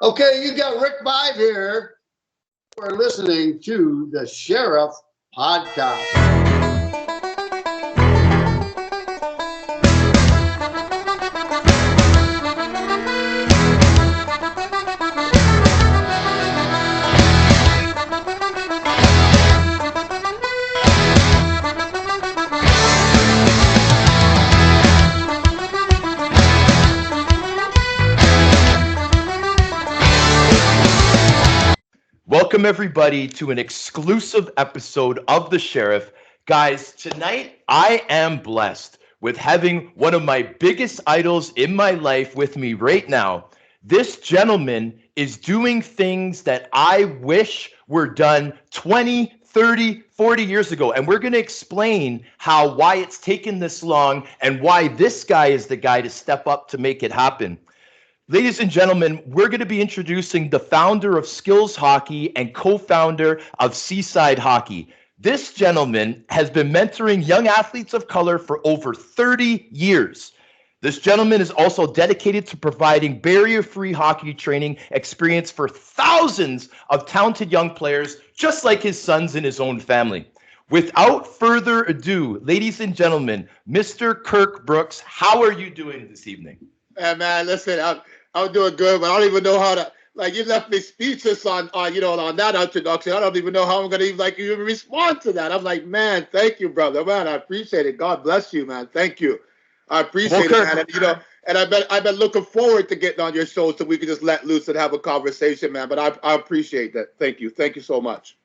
Okay, you got Rick Vibe here. We're listening to the Sheriff Podcast. Welcome, everybody, to an exclusive episode of The Sheriff. Guys, tonight I am blessed with having one of my biggest idols in my life with me right now. This gentleman is doing things that I wish were done 20, 30, 40 years ago. And we're going to explain why it's taken this long and why this guy is the guy to step up to make it happen. Ladies and gentlemen, we're going to be introducing the founder of Skills Hockey and co-founder of Seaside Hockey. This gentleman has been mentoring young athletes of color for over 30 years. This gentleman is also dedicated to providing barrier-free hockey training experience for thousands of talented young players, just like his sons and his own family. Without further ado, ladies and gentlemen, Mr. Kirk Brooks, how are you doing this evening? Man, listen, I'm doing good, but I don't even know how to, you left me speechless on that introduction. I don't even know how I'm going to even respond to that. I'm like, man, thank you, brother. Man, I appreciate it. God bless you, man. Thank you. I appreciate it, man. And, I've been looking forward to getting on your show so we can just let loose and have a conversation, man. But I appreciate that. Thank you. Thank you so much.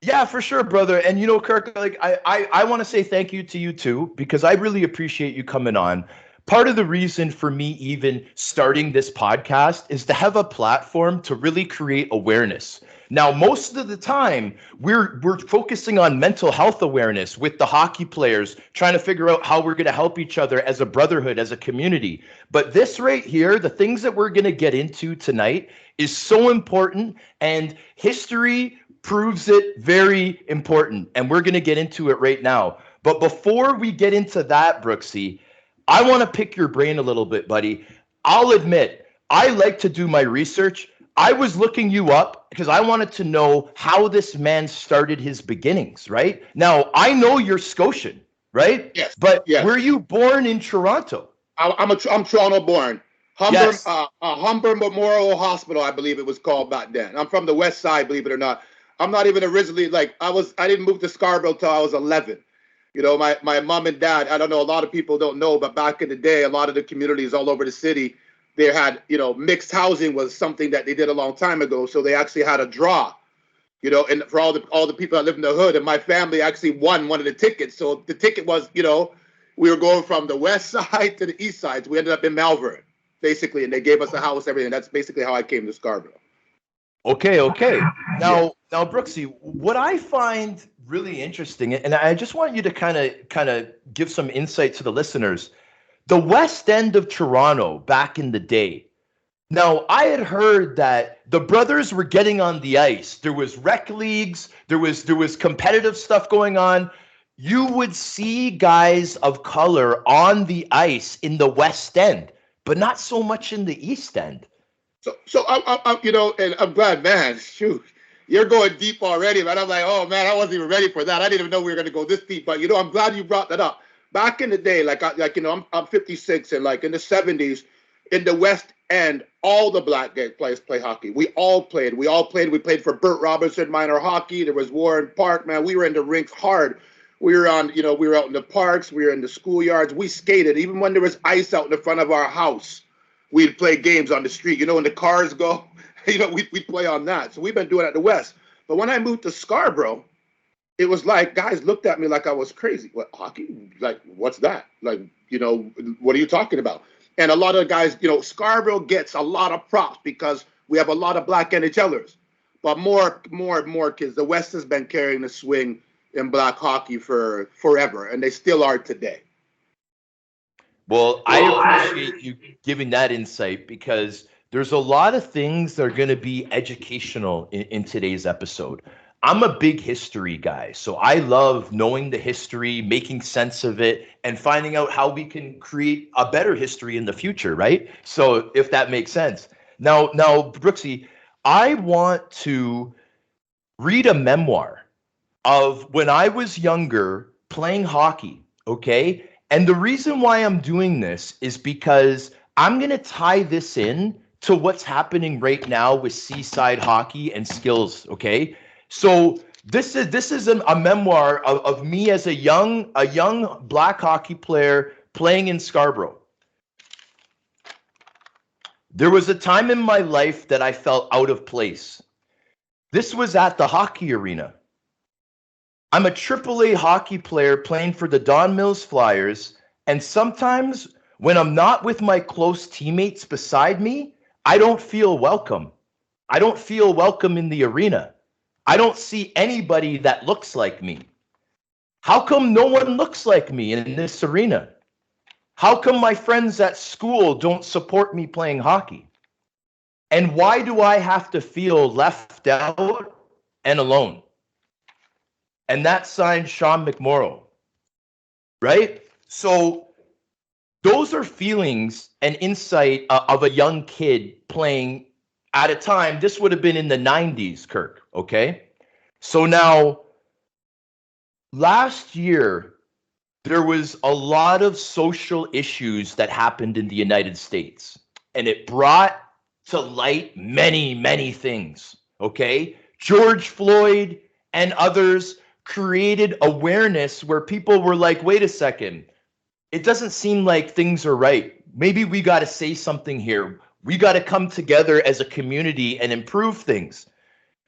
Yeah, for sure, brother. And Kirk, I want to say thank you to you too, because I really appreciate you coming on. Part of the reason for me even starting this podcast is to have a platform to really create awareness. Now, most of the time, we're focusing on mental health awareness with the hockey players, trying to figure out how we're going to help each other as a brotherhood, as a community. But this right here, the things that we're going to get into tonight is so important, and history proves it very important. And we're going to get into it right now. But before we get into that, Brooksy, I want to pick your brain a little bit, buddy. I'll admit, I like to do my research. I was looking you up because I wanted to know how this man started his beginnings, right? Now, I know you're Scotian, right? Yes. But yes. Were you born in Toronto? I'm Toronto born. Humber, yes. Humber Memorial Hospital, I believe it was called back then. I'm from the West Side, believe it or not. I'm not even originally, I didn't move to Scarborough till I was 11. My mom and dad, I don't know, a lot of people don't know, but back in the day, a lot of the communities all over the city, they had, mixed housing was something that they did a long time ago. So they actually had a draw, and for all the people that live in the hood, and my family actually won one of the tickets. So the ticket was, we were going from the west side to the east side. So we ended up in Malvern, basically, and they gave us a house, everything. That's basically how I came to Scarborough. Okay. Now, Brooksy, what I find really interesting, and I just want you to kind of give some insight to the listeners. The West End of Toronto back in the day. Now, I had heard that the brothers were getting on the ice. There was rec leagues. There was competitive stuff going on. You would see guys of color on the ice in the West End, but not so much in the East End. So I'm and I'm glad, man. Shoot, you're going deep already, man. I'm like, oh man, I wasn't even ready for that. I didn't even know we were going to go this deep. But I'm glad you brought that up. Back in the day, I'm 56, and in the 70s, in the West End, all the black players play hockey. We all played. We played for Burt Robertson Minor Hockey. There was Warren Park, man. We were in the rinks hard. We were we were out in the parks. We were in the schoolyards. We skated, even when there was ice out in the front of our house. We'd play games on the street, when the cars go, we'd play on that. So we've been doing it at the West. But when I moved to Scarborough, it was like guys looked at me like I was crazy. What, hockey? What's that? What are you talking about? And a lot of guys, Scarborough gets a lot of props because we have a lot of black NHLers. But more and more kids. The West has been carrying the swing in black hockey for forever, and they still are today. Well, I appreciate you giving that insight because there's a lot of things that are going to be educational in today's episode. I'm a big history guy, so I love knowing the history, making sense of it, and finding out how we can create a better history in the future, right? So if that makes sense. Now, Brooksy, I want to read a memoir of when I was younger playing hockey, okay? And the reason why I'm doing this is because I'm going to tie this in to what's happening right now with Seaside hockey and skills, okay? So this is a memoir of me as a young black hockey player playing in Scarborough. There was a time in my life that I felt out of place. This was at the hockey arena. I'm a AAA hockey player playing for the Don Mills Flyers, and sometimes when I'm not with my close teammates beside me, I don't feel welcome. I don't feel welcome in the arena. I don't see anybody that looks like me. How come no one looks like me in this arena? How come my friends at school don't support me playing hockey? And why do I have to feel left out and alone? And that's signed Sean McMorrow, right? So those are feelings and insight of a young kid playing at a time. This would have been in the 90s, Kirk, okay? So now, last year, there was a lot of social issues that happened in the United States, and it brought to light many, many things, okay? George Floyd and others created awareness where people were like, wait a second, it doesn't seem like things are right. Maybe we got to say something here. We got to come together as a community and improve things.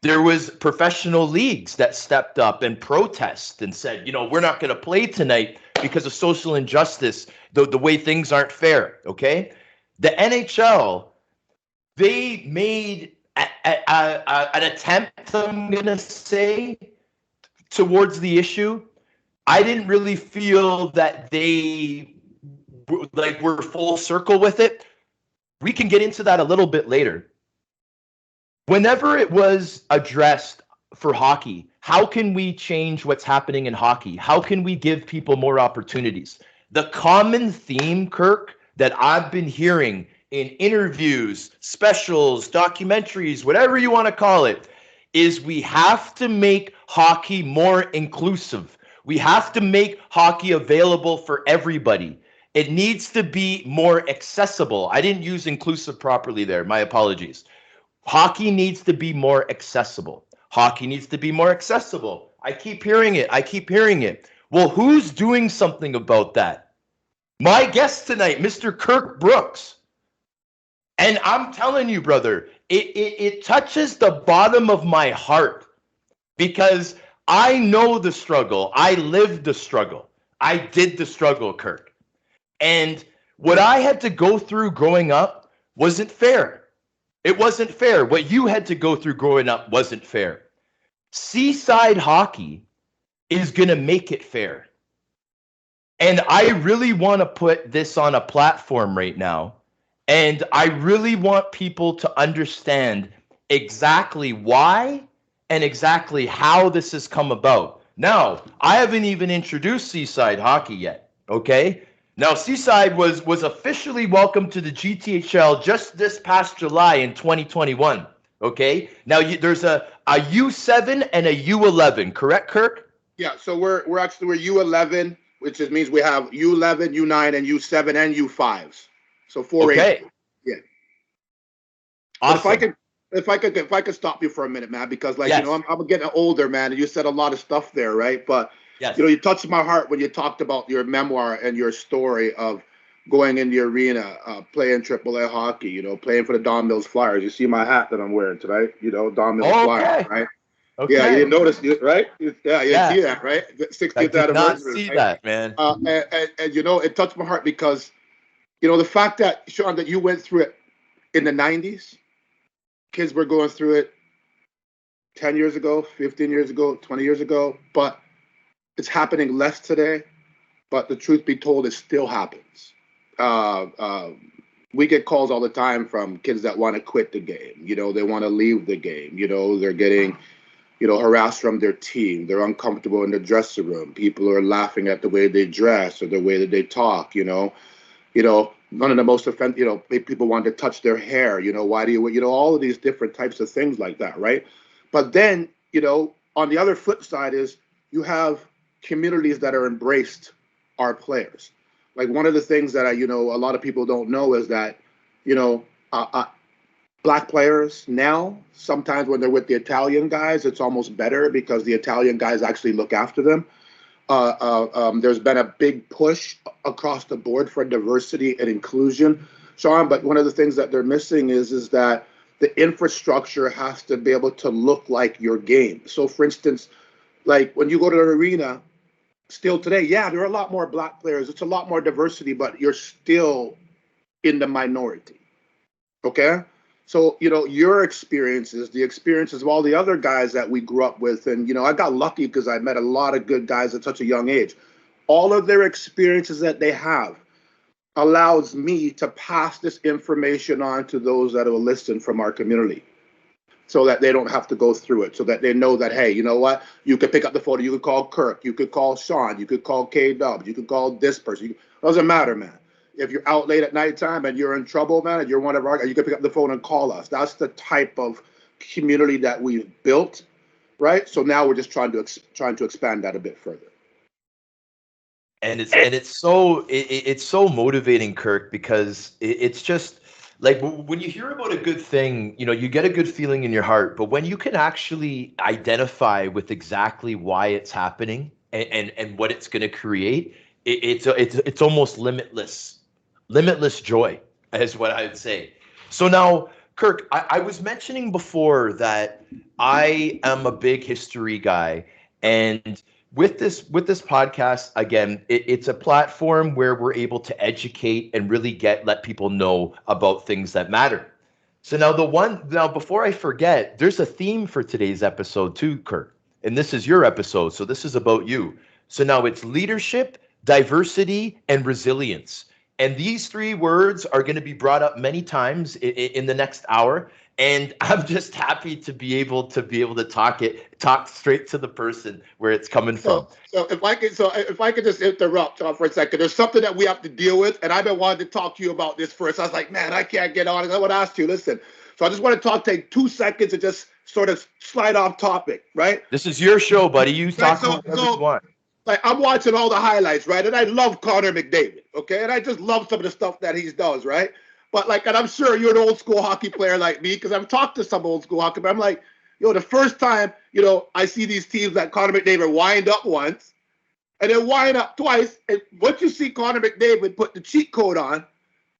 There was professional leagues that stepped up and protested and said, we're not going to play tonight because of social injustice, the way things aren't fair, okay? The NHL, they made an attempt, I'm going to say, towards the issue. I didn't really feel that they were full circle with it. We can get into that a little bit later. Whenever it was addressed for hockey, how can we change what's happening in hockey? How can we give people more opportunities? The common theme, Kirk, that I've been hearing in interviews, specials, documentaries, whatever you want to call it, is we have to make hockey more inclusive. We have to make hockey available for everybody. It needs to be more accessible. I didn't use inclusive properly there. My apologies. Hockey needs to be more accessible. Hockey needs to be more accessible. I keep hearing it. Well, who's doing something about that? My guest tonight, Mr. Kirk Brooks. And I'm telling you, brother, it touches the bottom of my heart because I know the struggle. I lived the struggle. I did the struggle, Kirk. And what I had to go through growing up wasn't fair. It wasn't fair. What you had to go through growing up wasn't fair. Seaside hockey is going to make it fair. And I really want to put this on a platform right now. And I really want people to understand exactly why and exactly how this has come about. Now, I haven't even introduced Seaside hockey yet, okay? Now, Seaside was officially welcomed to the GTHL just this past July in 2021, okay? Now, there's a U7 and a U11, correct, Kirk? Yeah, so we're U11, which means we have U11, U9, and U7 and U5s. So 4 Okay. Yeah. Awesome. If I could stop you for a minute, man, because Yes. I'm getting older, man, and you said a lot of stuff there, right? But Yes. you touched my heart when you talked about your memoir and your story of going in the arena, playing AAA hockey, playing for the Don Mills Flyers. You see my hat that I'm wearing tonight, Don Mills Flyers, right? Okay. Yeah, you didn't notice, right? You didn't see that, right? 60th I did anniversary. not see that, man. And it touched my heart because, the fact that, Sean, that you went through it in the 90s, kids were going through it 10 years ago, 15 years ago, 20 years ago, but it's happening less today. But the truth be told, it still happens. We get calls all the time from kids that want to quit the game. They want to leave the game. They're getting, harassed from their team. They're uncomfortable in the dressing room. People are laughing at the way they dress or the way that they talk. None of the most offensive, people want to touch their hair. Why do you, all of these different types of things like that, right? But then, on the other flip side is you have communities that are embraced our players. Like one of the things that a lot of people don't know is that, Black players now, sometimes when they're with the Italian guys, it's almost better because the Italian guys actually look after them. There's been a big push across the board for diversity and inclusion, Sean. But one of the things that they're missing is that the infrastructure has to be able to look like your game. So, for instance, like when you go to an arena, still today, yeah, there are a lot more Black players. It's a lot more diversity, but you're still in the minority. Okay. So, your experiences, the experiences of all the other guys that we grew up with, and, I got lucky because I met a lot of good guys at such a young age. All of their experiences that they have allows me to pass this information on to those that will listen from our community so that they don't have to go through it, so that they know that, hey, you know what? You could pick up the phone, you could call Kirk, you could call Sean, you could call K-Dub, you could call this person. Doesn't matter, man. If you're out late at nighttime and you're in trouble, man, and you're one of our, you can pick up the phone and call us. That's the type of community that we've built, right? So now we're just trying to expand that a bit further. And it's so motivating, Kirk, because it's just like when you hear about a good thing, you get a good feeling in your heart. But when you can actually identify with exactly why it's happening and what it's going to create, it's almost limitless joy is what I would say. So now, Kirk, I was mentioning before that I am a big history guy, and with this podcast, again, it's a platform where we're able to educate and really let people know about things that matter. So now before I forget, there's a theme for today's episode too, Kirk, and this is your episode, so this is about you. So now it's leadership, diversity, and resilience. And these three words are going to be brought up many times in the next hour. And I'm just happy to be able to talk straight to the person where it's coming from. So if I could just interrupt for a second, there's something that we have to deal with, and I've been wanting to talk to you about this first. I was like, man, I can't get on. I want to ask you. Listen, so I just want to take 2 seconds and just sort of slide off topic, right? This is your show, buddy. You talk whatever you want. Like I'm watching all the highlights, right? And I love Connor McDavid, okay? And I just love some of the stuff that he does, right? But and I'm sure you're an old school hockey player like me, because I've talked to some old school hockey, but I'm like, the first time, I see these teams that Connor McDavid wind up once and then wind up twice. And once you see Connor McDavid put the cheat code on,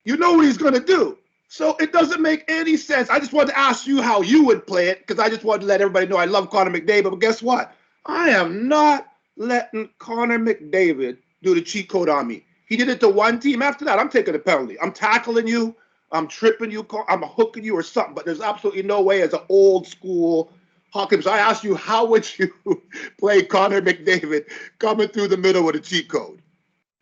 you know what he's going to do. So it doesn't make any sense. I just wanted to ask you how you would play it, because I just wanted to let everybody know I love Connor McDavid. But guess what? I am not letting Connor McDavid do the cheat code on me. He did it to one team. After that, I'm taking a penalty. I'm tackling you. I'm tripping you. I'm hooking you or something. But there's absolutely no way as an old school hockey. So I asked you, how would you play Connor McDavid coming through the middle with a cheat code?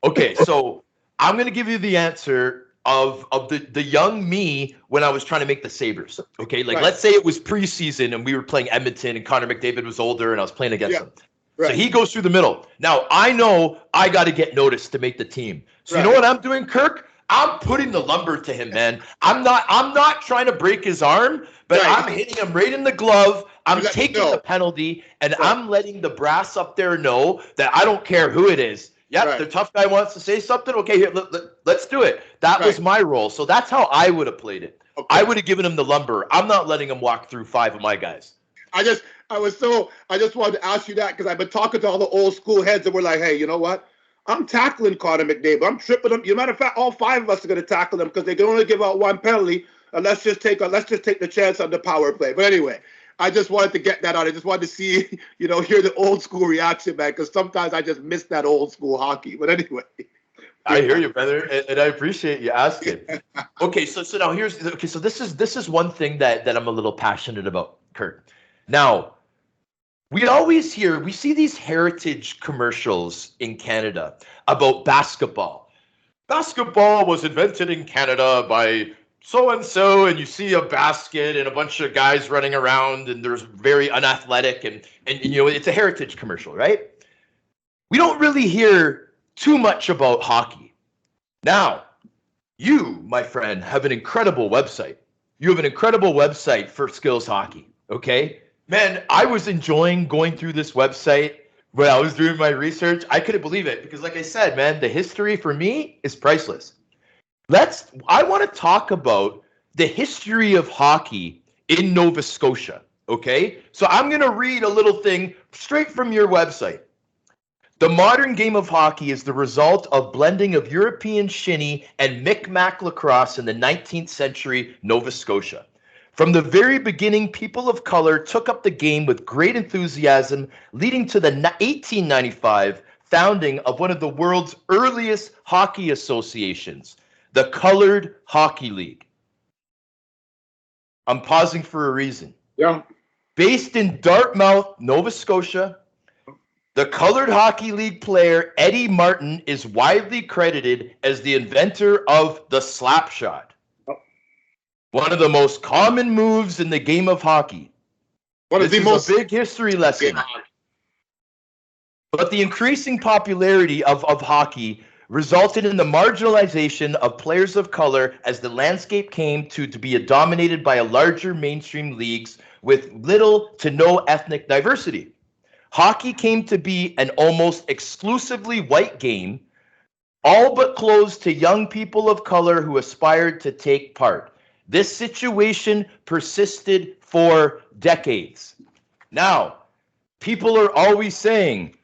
Okay, so I'm going to give you the answer of the young me when I was trying to make the Sabres. Okay, right. Let's say it was preseason and we were playing Edmonton and Connor McDavid was older and I was playing against him. Right. So he goes through the middle. Now, I know I got to get noticed to make the team. So you know what I'm doing, Kirk? I'm putting the lumber to him, man. I'm not trying to break his arm, but I'm hitting him right in the glove. I'm taking the penalty, and I'm letting the brass up there know that I don't care who it is. Yep, the tough guy wants to say something. Okay, here, let's do it. That was my role. So that's how I would have played it. Okay. I would have given him the lumber. I'm not letting him walk through 5 of my guys. I just wanted to ask you that because I've been talking to all the old school heads and we're like, hey, you know what? I'm tackling Connor McDavid. I'm tripping him. As a matter of fact, all 5 of us are going to tackle him because they can only give out 1 penalty. And let's just take the chance on the power play. But anyway, I just wanted to get that out. I just wanted to see, hear the old school reaction, man, because sometimes I just miss that old school hockey. But anyway. I hear you, brother, and I appreciate you asking. Okay, so now so this is one thing that I'm a little passionate about, Kurt. Now, we see these heritage commercials in Canada about basketball. Basketball was invented in Canada by so-and-so, and you see a basket and a bunch of guys running around, and they're very unathletic, and it's a heritage commercial, right? We don't really hear too much about hockey. Now, You, my friend, have an incredible website. You have an incredible website for skills hockey. Okay. Man, I was enjoying going through this website when I was doing my research. I couldn't believe it because, like I said, man, the history for me is priceless. I want to talk about the history of hockey in Nova Scotia. Okay. So I'm going to read a little thing straight from your website. The modern game of hockey is the result of blending of European shinny and Micmac lacrosse in the 19th century Nova Scotia. From the very beginning, people of color took up the game with great enthusiasm, leading to the 1895 founding of one of the world's earliest hockey associations, the Colored Hockey League. I'm pausing for a reason. Yeah. Based in Dartmouth, Nova Scotia, the Colored Hockey League player Eddie Martin is widely credited as the inventor of the slap shot, one of the most common moves in the game of hockey. This is a big history lesson. But the increasing popularity of hockey resulted in the marginalization of players of color as the landscape came to be dominated by a larger mainstream leagues with little to no ethnic diversity. Hockey came to be an almost exclusively white game, all but closed to young people of color who aspired to take part. This situation persisted for decades. Now, people are always saying,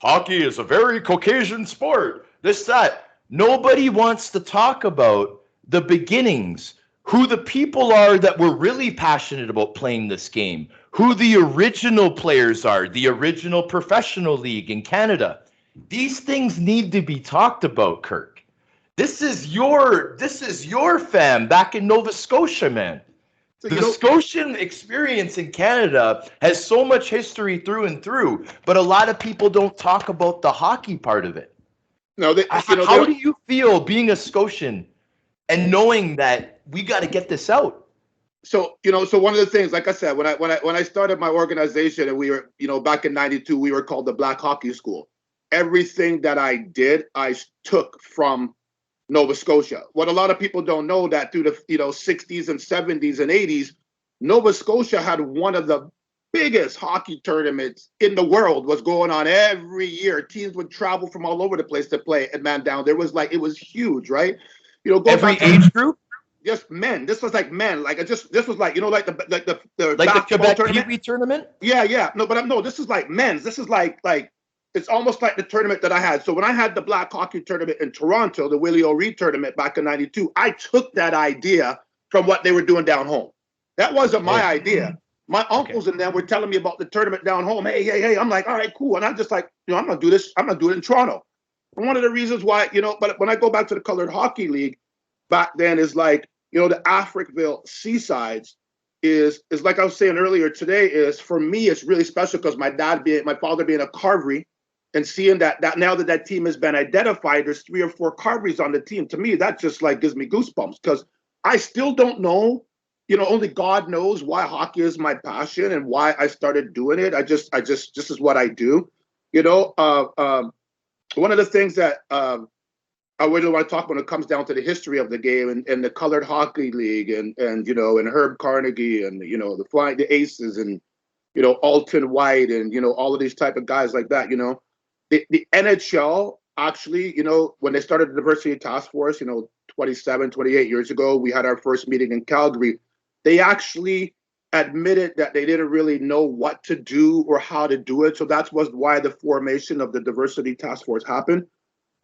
hockey is a very Caucasian sport, this, that. Nobody wants to talk about the beginnings, who the people are that were really passionate about playing this game, who the original players are, the original professional league in Canada. These things need to be talked about, Kirk. This is your fam back in Nova Scotia, man. So, the Scotian experience in Canada has so much history through and through, but a lot of people don't talk about the hockey part of it. No, how do you feel being a Scotian and knowing that we got to get this out? So, so one of the things, like I said, when I started my organization and we were, back in '92, we were called the Black Hockey School. Everything that I did, I took from Nova Scotia. What a lot of people don't know that through the 60s and 70s and 80s, Nova Scotia had one of the biggest hockey tournaments in the world was going on every year. Teams would travel from all over the place to play at Mandown. It was huge, right? Every age group? Just men. This was like men. This was like, like the Quebec Pee-wee tournament? Yeah. No, this is like men's. This is like it's almost like the tournament that I had. So when I had the Black Hockey tournament in Toronto, the Willie O'Ree tournament back in '92, I took that idea from what they were doing down home. That wasn't my idea. My uncles and them were telling me about the tournament down home. Hey. I'm like, all right, cool. And I'm just like, I'm going to do this. I'm going to do it in Toronto. And one of the reasons why, but when I go back to the Colored Hockey League back then is like, the Africville Seasides is like I was saying earlier today, is for me, it's really special because my father being a Carvery and seeing that now that team has been identified, there's 3 or 4 Carveries on the team. To me, that just like gives me goosebumps because I still don't know, only God knows why hockey is my passion and why I started doing it. This is what I do. One of the things that I really want to talk when it comes down to the history of the game and the Colored Hockey League and Herb Carnegie and the Aces and Alton White and all of these type of guys like that. The NHL actually, when they started the Diversity Task Force, 27, 28 years ago, we had our first meeting in Calgary. They actually admitted that they didn't really know what to do or how to do it. So that was why the formation of the Diversity Task Force happened.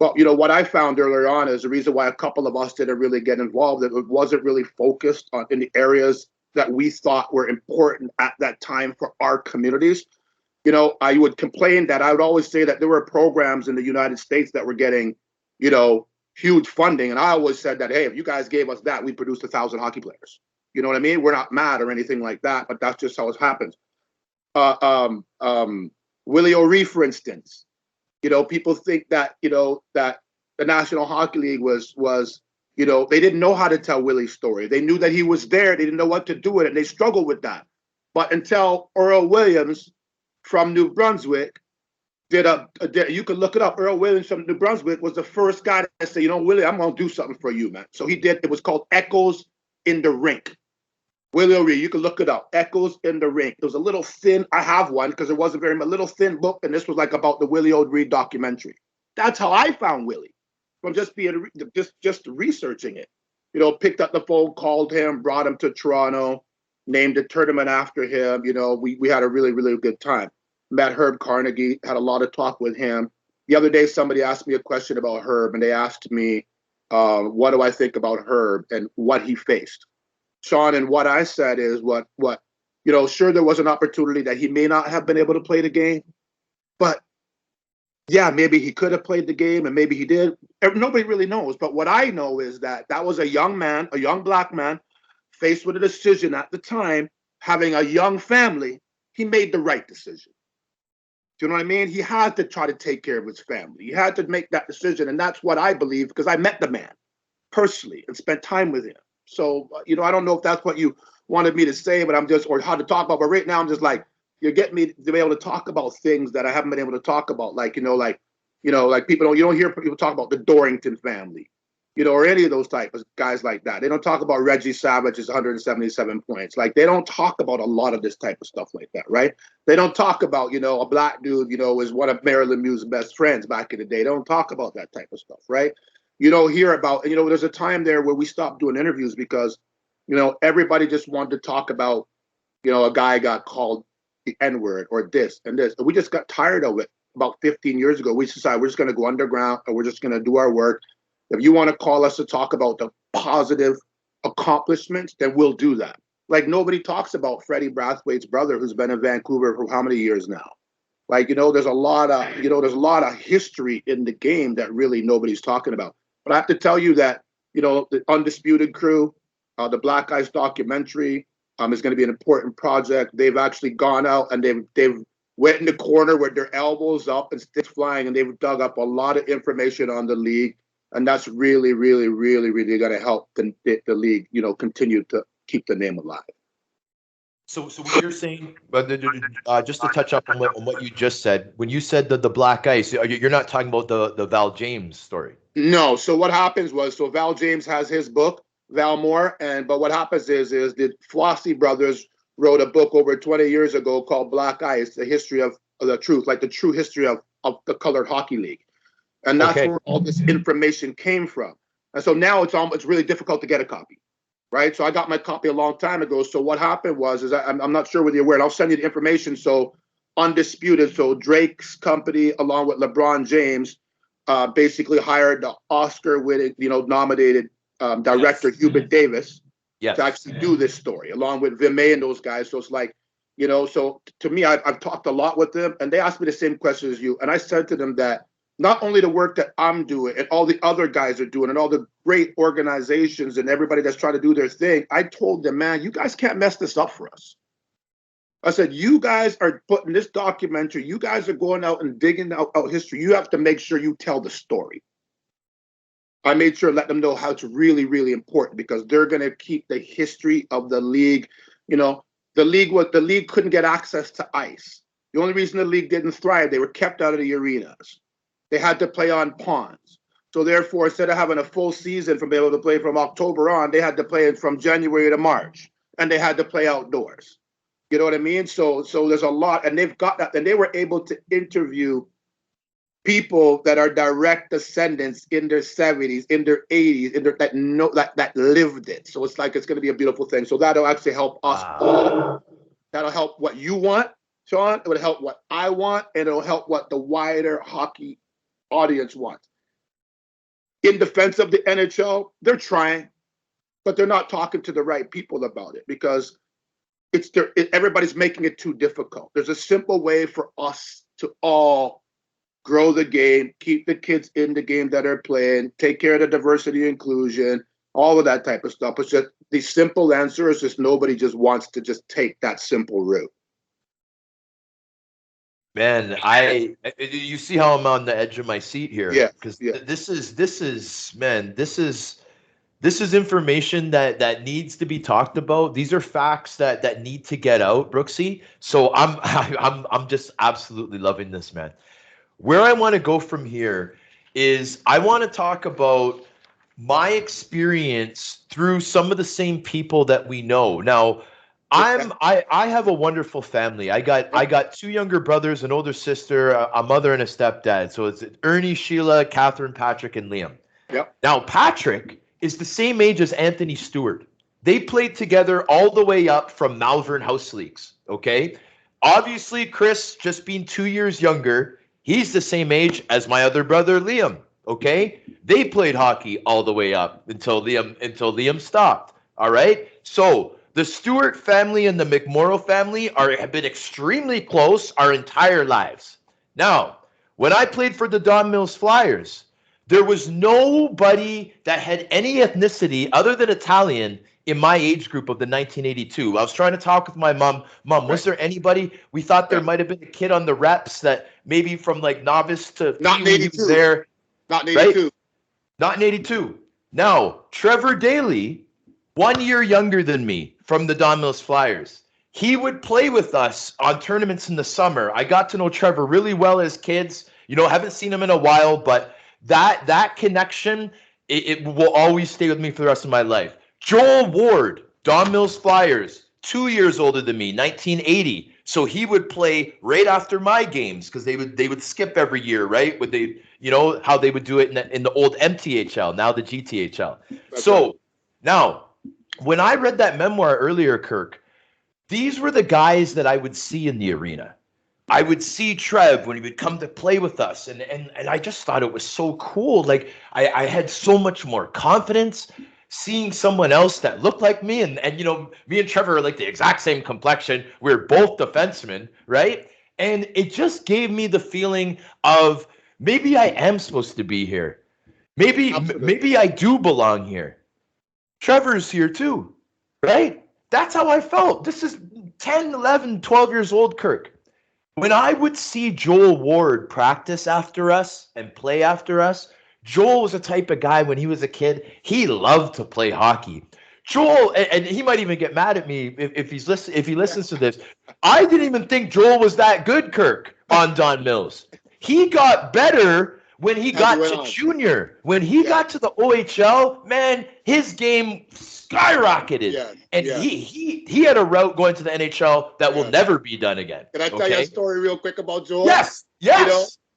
But what I found earlier on is the reason why a couple of us didn't really get involved. It wasn't really focused on in the areas that we thought were important at that time for our communities. I would complain that I would always say that there were programs in the United States that were getting, huge funding. And I always said that, hey, if you guys gave us that, we'd produce 1,000 hockey players. You know what I mean? We're not mad or anything like that, but that's just how it happens. Willie O'Ree, for instance. People think that, that the National Hockey League was, they didn't know how to tell Willie's story. They knew that he was there. They didn't know what to do with it. And they struggled with that. But until Earl Williams from New Brunswick you could look it up. Earl Williams from New Brunswick was the first guy that said, Willie, I'm going to do something for you, man. So he did. It was called Echoes in the Rink. Willie O'Ree, you can look it up. Echoes in the Rink. It was a little thin. I have one because there wasn't very much. A little thin book, and this was like about the Willie O'Ree documentary. That's how I found Willie, from just researching it. Picked up the phone, called him, brought him to Toronto, named a tournament after him. We had a really, really good time. Met Herb Carnegie, had a lot of talk with him. The other day, somebody asked me a question about Herb, and they asked me, what do I think about Herb and what he faced? Sean, and what I said is sure, there was an opportunity that he may not have been able to play the game, but yeah, maybe he could have played the game and maybe he did. Nobody really knows. But what I know is that was a young man, a young black man, faced with a decision at the time, having a young family. He made the right decision. Do you know what I mean? He had to try to take care of his family. He had to make that decision. And that's what I believe, because I met the man personally and spent time with him. So, I don't know if that's what you wanted me to say, but or how to talk about. But right now, I'm just like, you're getting me to be able to talk about things that I haven't been able to talk about. Like, you don't hear people talk about the Dorrington family, or any of those type of guys like that. They don't talk about Reggie Savage's 177 points. Like, they don't talk about a lot of this type of stuff like that, right? They don't talk about, a black dude, is one of Marilyn Muse's best friends back in the day. They don't talk about that type of stuff, right? You don't hear about, there's a time there where we stopped doing interviews because, everybody just wanted to talk about, a guy got called the N-word or this and this. And we just got tired of it about 15 years ago. We decided we're just going to go underground and we're just going to do our work. If you want to call us to talk about the positive accomplishments, then we'll do that. Like, nobody talks about Freddie Brathwaite's brother, who's been in Vancouver for how many years now? Like, there's a lot of history in the game that really nobody's talking about. But I have to tell you that, the Undisputed Crew, the Black Guys documentary, is going to be an important project. They've actually gone out and they've went in the corner with their elbows up and sticks flying, and they've dug up a lot of information on the league, and that's really, really, really, really going to help the league, continue to keep the name alive. So what you're saying, just to touch up on what you just said, when you said the Black Ice, you're not talking about the Val James story. No. So what happens was, Val James has his book, Val Moore, but what happens is the Flossie brothers wrote a book over 20 years ago called Black Ice, the history of the truth, like the true history of the Colored Hockey League. And that's where all this information came from. And so now it's really difficult to get a copy, right? So I got my copy a long time ago. So what happened was, I'm not sure whether you're aware, and I'll send you the information. So Undisputed, so Drake's company, along with LeBron James, basically hired the Oscar-winning, nominated director Hubert Davis to actually do this story, along with Vimay and those guys. So it's like, so to me, I've talked a lot with them, and they asked me the same question as you. And I said to them that not only the work that I'm doing and all the other guys are doing and all the great organizations and everybody that's trying to do their thing, I told them, man, you guys can't mess this up for us. I said, you guys are putting this documentary, you guys are going out and digging out history. You have to make sure you tell the story. I made sure to let them know how it's really, really important, because they're going to keep the history of the league. The league couldn't get access to ice. The only reason the league didn't thrive, they were kept out of the arenas. They had to play on ponds. So therefore, instead of having a full season from being able to play from October on, they had to play it from January to March, and they had to play outdoors. You know what I mean? So there's a lot, and they've got that, and they were able to interview people that are direct descendants in their 70s, in their 80s, that lived it. So it's going to be a beautiful thing. So that'll actually help us all. That'll help what you want, Sean. It would help what I want, and it'll help what the wider hockey audience wants. In defense of the NHL, they're trying, but they're not talking to the right people about it, because everybody's making it too difficult. There's a simple way for us to all grow the game, keep the kids in the game that are playing, take care of the diversity, inclusion, all of that type of stuff. It's just the simple answer is just nobody just wants to just take that simple route. Man, you see how I'm on the edge of my seat here? Yeah. Because this is information that needs to be talked about. These are facts that need to get out, Brooksy. So I'm just absolutely loving this, man. where I want to go from here is I want to talk about my experience through some of the same people that we know. Now, I have a wonderful family. I got two younger brothers, an older sister, a mother, and a stepdad. So it's Ernie, Sheila, Catherine, Patrick, and Liam. Yep. Now, Patrick is the same age as Anthony Stewart. They played together all the way up from Malvern House Leagues. Okay. Obviously, Chris, just being 2 years younger, he's the same age as my other brother, Liam. Okay. They played hockey all the way up until Liam stopped. All right. So the Stewart family and the McMorrow family have been extremely close our entire lives. Now, when I played for the Don Mills Flyers, there was nobody that had any ethnicity other than Italian in my age group of the 1982. I was trying to talk with my mom. Mom, was there anybody? We thought there might have been a kid on the reps that maybe from like novice to not in 82. There. Not in 82. Right? Not in 82. Now, Trevor Daly, 1 year younger than me from the Don Mills Flyers. He would play with us on tournaments in the summer. I got to know Trevor really well as kids. Haven't seen him in a while, but that connection, it will always stay with me for the rest of my life. Joel Ward, Don Mills Flyers, 2 years older than me, 1980. So he would play right after my games because they would skip every year, right? How they would do it in the old MTHL, now the GTHL. Now, when I read that memoir earlier, Kirk, these were the guys that I would see in the arena. I would see Trev when he would come to play with us, and I just thought it was so cool. Like I had so much more confidence seeing someone else that looked like me, and me and Trevor are like the exact same complexion. We're both defensemen, right? And it just gave me the feeling of maybe I am supposed to be here. Maybe I do belong here. Trevor's here too, right? That's how I felt. This is 10, 11, 12 years old, Kirk. When I would see Joel Ward practice after us and play after us, Joel was the type of guy when he was a kid, he loved to play hockey. Joel, and he might even get mad at me if he listens to this. I didn't even think Joel was that good, Kirk, on Don Mills. He got better when he got to junior. When he got to the OHL, man, his game skyrocketed. Yeah, and he had a route going to the NHL that will never be done again. Can I tell you a story real quick about Joel? Yes.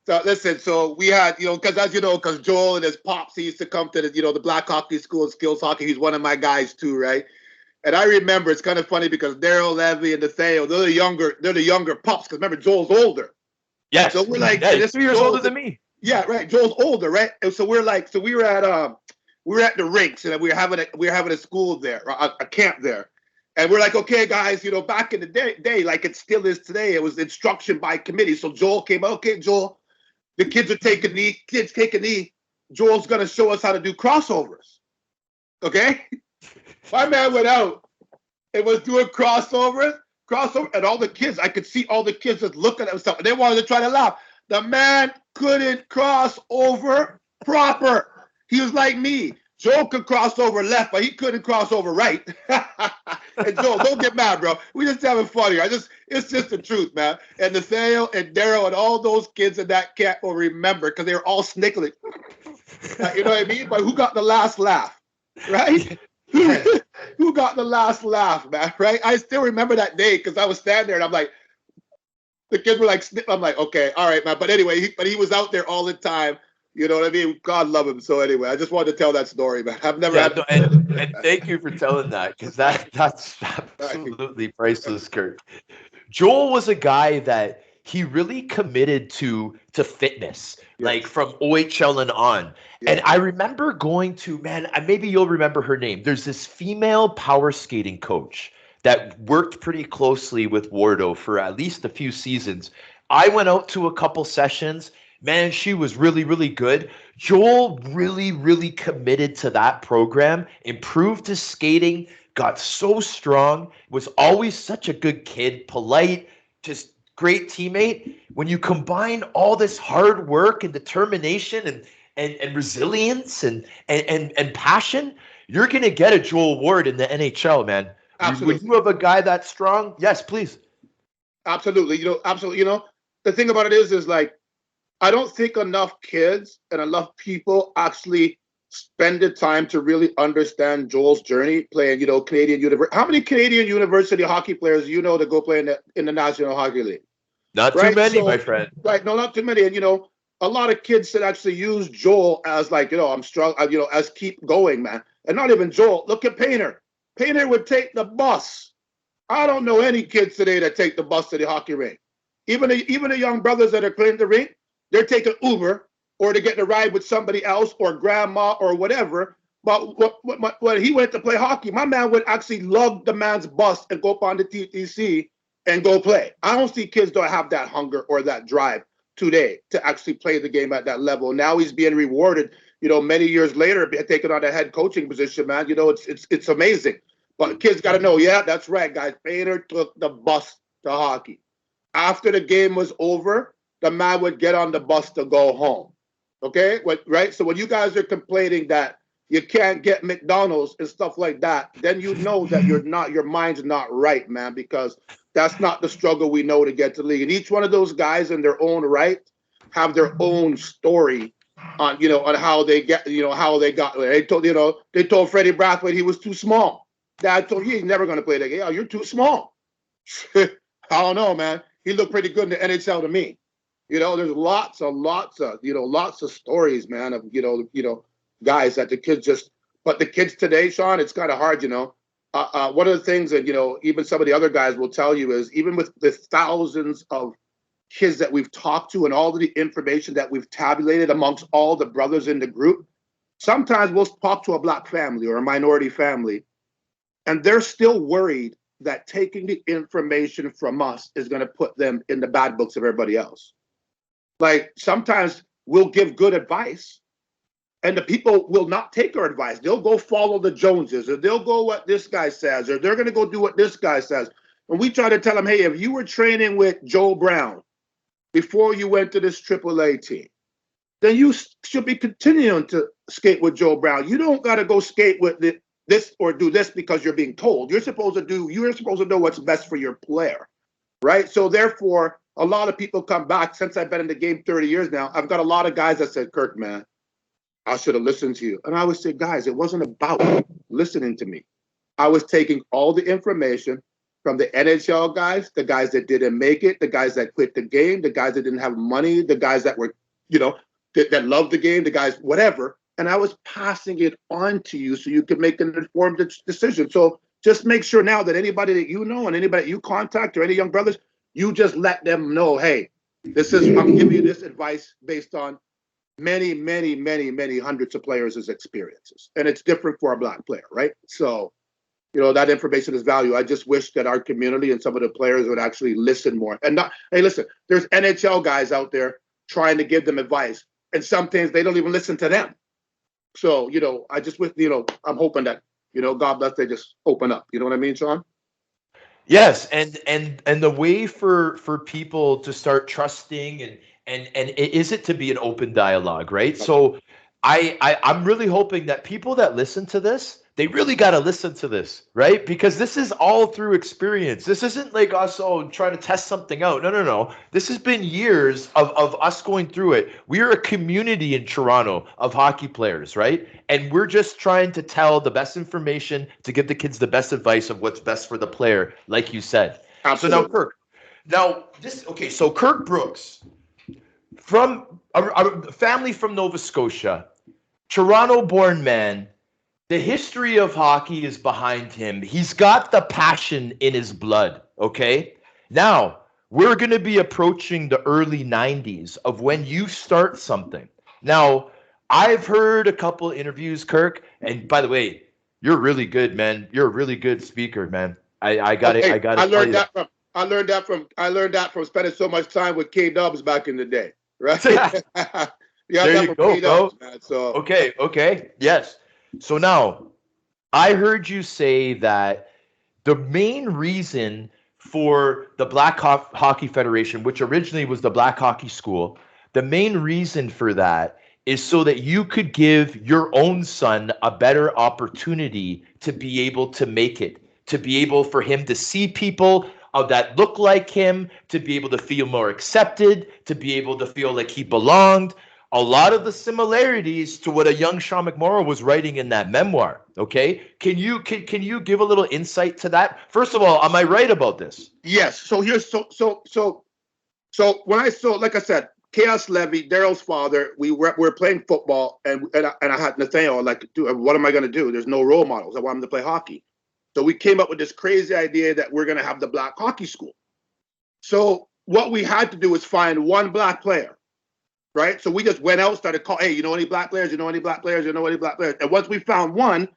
So listen, so we had, because as you know, because Joel and his pops, he used to come to the Black Hockey School and Skills Hockey. He's one of my guys too, right? And I remember, it's kind of funny because Daryl, Levy, and Nathaniel, they're the younger pups. Because remember, Joel's older. Yes. So we're like, he's 3 years older than me. Yeah, right. Joel's older, right? And so we were at the rinks, and we were having a school there, a camp there. And we're like, okay, guys, back in the day, like it still is today, it was instruction by committee. So Joel came out, okay, Joel, the kids are taking knee, Joel's going to show us how to do crossovers. Okay? My man went out and was doing crossover, and all the kids, I could see all the kids just looking at themselves, and they wanted to try to laugh. The man couldn't cross over proper. He was like me. Joel could cross over left, but he couldn't cross over right. And Joel, don't get mad, bro. We just having fun here. It's just the truth, man. And Nathaniel and Daryl and all those kids in that camp will remember because they were all snickling. You know what I mean? But who got the last laugh, right? Who got the last laugh, man, right? I still remember that day because I was standing there and I'm like, the kids were like, I'm like, okay, all right, man. But anyway, he was out there all the time. You know what I mean? God love him. So anyway, I just wanted to tell that story, man. I've never had. And thank you for telling that because that's absolutely priceless, Kirk. Joel was a guy that he really committed to fitness, like from OHL and on. Yeah. And I remember going to, man, maybe you'll remember her name. There's this female power skating coach that worked pretty closely with Wardo for at least a few seasons. I went out to a couple sessions. Man, she was really, really good. Joel really, really committed to that program, improved his skating, got so strong, was always such a good kid, polite, just great teammate. When you combine all this hard work and determination and resilience and passion, you're going to get a Joel Ward in the NHL, man. Absolutely. When you have a guy that strong, yes, please. Absolutely. Absolutely. The thing about it is like, I don't think enough kids and enough people actually spend the time to really understand Joel's journey playing, Canadian university. How many Canadian university hockey players that go play in the National Hockey League? Not too Right? many, So, my friend. right, no, not too many. And a lot of kids that actually use Joel as like, I'm struggling, as keep going, man. And not even Joel. Look at Painter. Painter would take the bus. I don't know any kids today that take the bus to the hockey rink. Even the young brothers that are playing the rink, they're taking Uber or to get a ride with somebody else or grandma or whatever. But when he went to play hockey, my man would actually lug the man's bus and go up on the TTC and go play. I don't see kids don't have that hunger or that drive today to actually play the game at that level. Now he's being rewarded, many years later, taking on a head coaching position, man. It's amazing. But kids got to know, yeah, that's right, guys. Painter took the bus to hockey. After the game was over, the man would get on the bus to go home. Okay, right? So when you guys are complaining that you can't get McDonald's and stuff like that, then you know that your mind's not right, man, because that's not the struggle we know to get to the league. And each one of those guys in their own right have their own story on how they get how they got there. They told Freddie Brathwaite he was too small. Dad told he's never going to play that game. Oh, you're too small. I don't know, man. He looked pretty good in the NHL to me. There's lots of stories, man, of guys that the kids but the kids today, Sean, it's kind of hard, one of the things that, even some of the other guys will tell you is even with the thousands of kids that we've talked to and all of the information that we've tabulated amongst all the brothers in the group, sometimes we'll talk to a black family or a minority family, and they're still worried that taking the information from us is going to put them in the bad books of everybody else. Like sometimes we'll give good advice and the people will not take our advice. They'll go follow the Joneses, or they'll go what this guy says, or they're going to go do what this guy says. And we try to tell them, hey, if you were training with Joe Brown before you went to this AAA team, then you should be continuing to skate with Joe Brown. You don't got to go skate with this or do this because you're being told. You're supposed to know what's best for your player, right? So therefore, a lot of people come back. Since I've been in the game 30 years now, I've got a lot of guys that said, Kirk, man, I should have listened to you. And I always say, guys, it wasn't about listening to me. I was taking all the information from the NHL guys, the guys that didn't make it, the guys that quit the game, the guys that didn't have money, the guys that were, that loved the game, the guys, whatever. And I was passing it on to you so you could make an informed decision. So just make sure now that anybody that you know and anybody that you contact or any young brothers, you just let them know, hey, I'm giving you this advice based on many, many, many, many hundreds of players' experiences. And it's different for a black player, right? So, that information is value. I just wish that our community and some of the players would actually listen more. And not, hey, listen, there's NHL guys out there trying to give them advice. And sometimes they don't even listen to them. So, I just wish, I'm hoping that, God bless, they just open up. You know what I mean, Sean? Yes, and the way for people to start trusting and is it to be an open dialogue, right? So I'm really hoping that people that listen to this, they really got to listen to this, right? Because this is all through experience. This isn't like us trying to test something out. No. This has been years of us going through it. We are a community in Toronto of hockey players, right? And we're just trying to tell the best information to give the kids the best advice of what's best for the player, like you said. Absolutely. So now, Kirk Brooks, from a family from Nova Scotia, Toronto-born man. The history of hockey is behind him. He's got the passion in his blood, okay? Now, we're going to be approaching the early 90s of when you start something. Now, I've heard a couple interviews, Kirk, and by the way, you're really good, man. You're a really good speaker, man. I got it. I learned that from spending so much time with K-Dubs back in the day, right? There you go, bro. Man, so. Okay. Yes. So now, I heard you say that the main reason for the Black Hockey Federation, which originally was the Black Hockey School, the main reason for that is so that you could give your own son a better opportunity to be able to make it, to be able for him to see people that look like him, to be able to feel more accepted, to be able to feel like he belonged. A lot of the similarities to what a young Sean McMorrow was writing in that memoir. Okay, can you give a little insight to that? First of all, am I right about this? Yes. So here's so when like I said, Chaos Levy, Daryl's father, we were playing football, and I had Nathaniel like, dude, what am I gonna do? There's no role models. I want him to play hockey. So we came up with this crazy idea that we're gonna have the black hockey school. So what we had to do is find one black player, right? So we just went out, started calling, hey, you know any black players? You know any black players? You know any black players? And once we found one,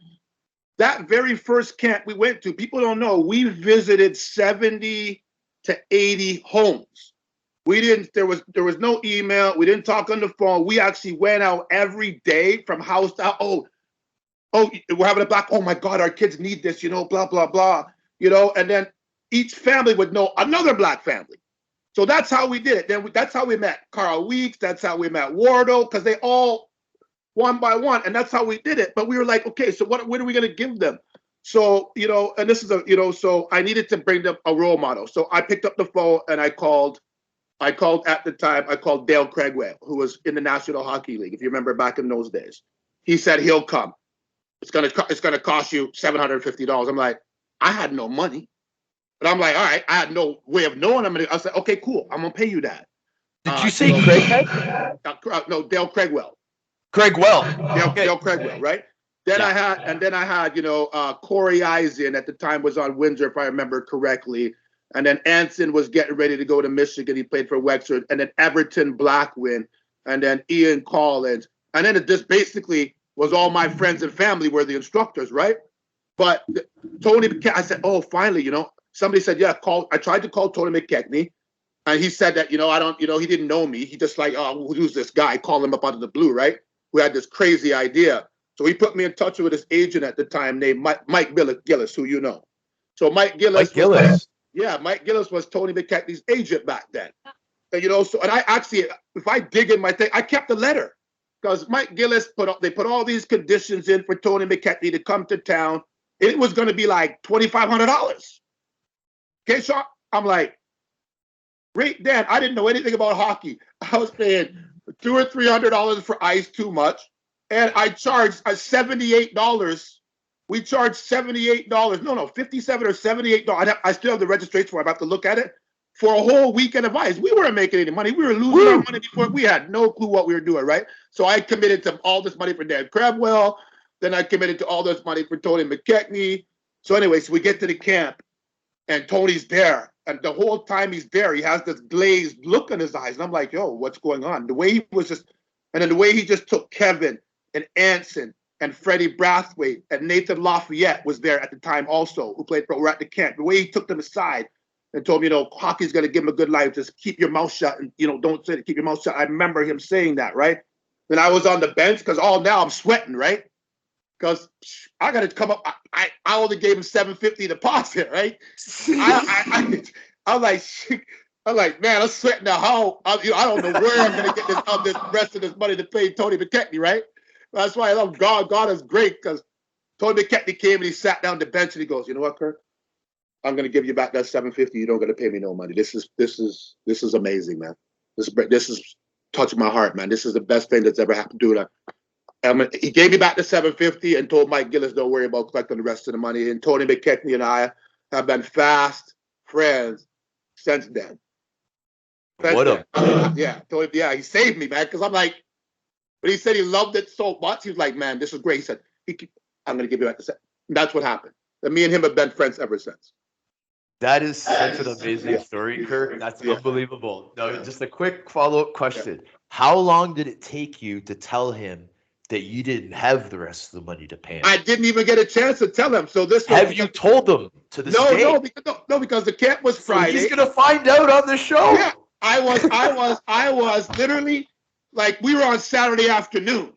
that very first camp we went to, people don't know, we visited 70 to 80 homes. We didn't, there was no email. We didn't talk on the phone. We actually went out every day from house to house. Oh, we're having a black, oh my God, our kids need this, you know, blah, blah, blah, you know, and then each family would know another black family. So that's how we did it. That's how we met Carl Weeks. That's how we met Wardo, because they all one by one, and that's how we did it. But we were like, okay, so what are we going to give them? So, you know, and this is so I needed to bring them a role model. So I picked up the phone and I called at the time, I called Dale Craigwell, who was in the National Hockey League, if you remember back in those days. He said he'll come. It's gonna cost you $750. I'm like, I had no money. But I'm like, all right, I had no way of knowing. I said, okay, cool, I'm gonna pay you that. Did you say Craighead? No, Dale Craigwell. Craigwell. Dale Craigwell, right? Then I had, you know, Corey Eisen at the time was on Windsor, if I remember correctly. And then Anson was getting ready to go to Michigan. He played for Wexford. And then Everton Blackwin. And then Ian Collins. And then it just basically was all my friends and family were the instructors, right? But Tony, I said, oh, finally, you know, somebody said, yeah, I tried to call Tony McKechnie. And he said that, you know, he didn't know me. He just like, oh, who's this guy? Call him up out of the blue, right? Who had this crazy idea. So he put me in touch with his agent at the time named Mike Gillis, who you know. So Mike Gillis was Tony McKechnie's agent back then. And, you know, so, and I actually, if I dig in my thing, I kept the letter because Mike Gillis put all these conditions in for Tony McKechnie to come to town. It was going to be like $2,500. Okay, so I'm like, right then, I didn't know anything about hockey. I was paying $200 or $300 for ice, too much. And I charged $78. We charged $78. No, $57 or $78. I still have the registration for it. I have to look at it for a whole weekend of ice. We weren't making any money. We were losing our money before. We had no clue what we were doing, right? So I committed to all this money for Dan Craigwell. Then I committed to all this money for Tony McKechnie. So anyway, so we get to the camp and Tony's there. And the whole time he's there, he has this glazed look in his eyes. And I'm like, yo, what's going on? The way he was just, and then the way he just took Kevin and Anson and Freddie Brathwaite and Nathan Lafayette was there at the time also, who played for, we're at the camp. The way he took them aside and told me, you know, hockey's going to give him a good life. Just keep your mouth shut and, you know, don't say it, keep your mouth shut. I remember him saying that, right? Then I was on the bench because now I'm sweating, right? Because I got to come up. I only gave him $750 deposit, right? I'm like, man, I'm sweating now. How I don't know where I'm gonna get this rest of this money to pay Tony McKechnie, right? That's why I love God. God is great because Tony McKechnie came and he sat down the bench and he goes, you know what, Kirk? I'm gonna give you back that $750. You don't gotta pay me no money. This is amazing, man. This is touching my heart, man. This is the best thing that's ever happened to it. He gave me back the $750 and told Mike Gillis, don't worry about collecting the rest of the money. And Tony McKechnie and I have been fast friends since then. Yeah, he saved me, man. Because I'm like, but he said he loved it so much. He was like, man, this is great. He said, I'm going to give you back the $750. That's what happened. And me and him have been friends ever since. That is such an amazing story, Kirk. That's unbelievable. Now, just a quick follow-up question. How long did it take you to tell him that you didn't have the rest of the money to pay him? I didn't even get a chance to tell him. So this have you told them to this day? No, because the camp was Friday. So he's gonna find out on the show. Yeah, I was literally like, we were on Saturday afternoon.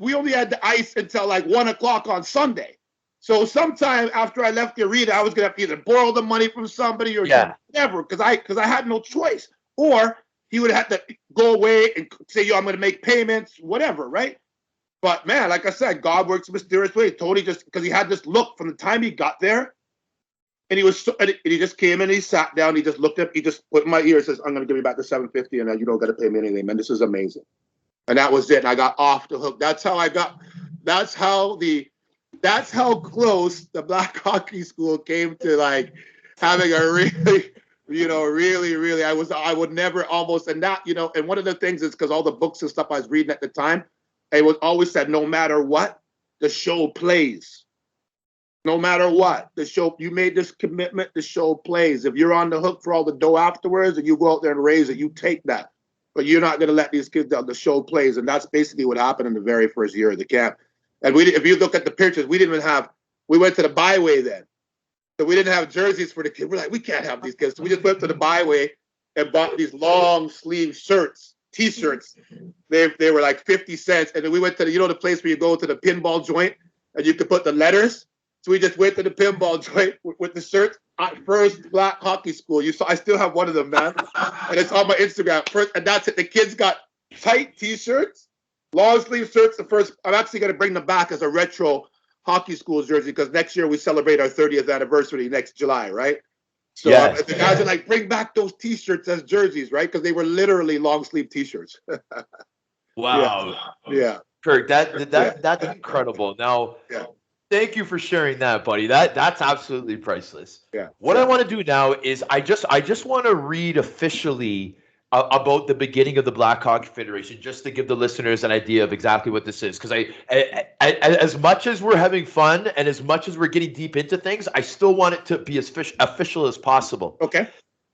We only had the ice until like 1:00 on Sunday. So sometime after I left the arena, I was gonna have to either borrow the money from somebody or whatever, because I had no choice. Or he would have had to go away and say, yo, I'm gonna make payments, whatever, right? But man, like I said, God works in mysterious ways. Tony just, because he had this look from the time he got there, And he was so, and he just came in, he sat down, he just looked up, he just put in my ear and says, I'm going to give you back the $750 and you don't got to pay me anything, man. This is amazing. And that was it. And I got off the hook. That's how close the black hockey school came to like having a really, really, I would never almost, and that, and one of the things is because all the books and stuff I was reading at the time, it was always said, no matter what, the show plays. No matter what, the show, you made this commitment, the show plays. If you're on the hook for all the dough afterwards and you go out there and raise it, you take that. But you're not going to let these kids down. The show plays. And that's basically what happened in the very first year of the camp. And if you look at the pictures, we went to the byway then. So we didn't have jerseys for the kids. We're like, we can't have these kids. So we just went to the byway and bought these long sleeve shirts, T-shirts. They were like 50 cents. And then we went to the place where you go to the pinball joint and you could put the letters. So we just went to the pinball joint with the shirts. First black hockey school. I still have one of them, man. And it's on my Instagram. And that's it. The kids got tight T-shirts, long sleeve shirts. I'm actually going to bring them back as a retro hockey school jersey because next year we celebrate our 30th anniversary next July, right? So yes. The guys are like, bring back those T-shirts as jerseys, right? Because they were literally long sleeve T-shirts. Wow. Yeah. Kirk, that's incredible. Now, thank you for sharing that, buddy. That's absolutely priceless. Yeah. What I want to do now is I just want to read officially about the beginning of the Black Hockey Federation, just to give the listeners an idea of exactly what this is. Because I, as much as we're having fun and as much as we're getting deep into things, I still want it to be as official as possible. Okay.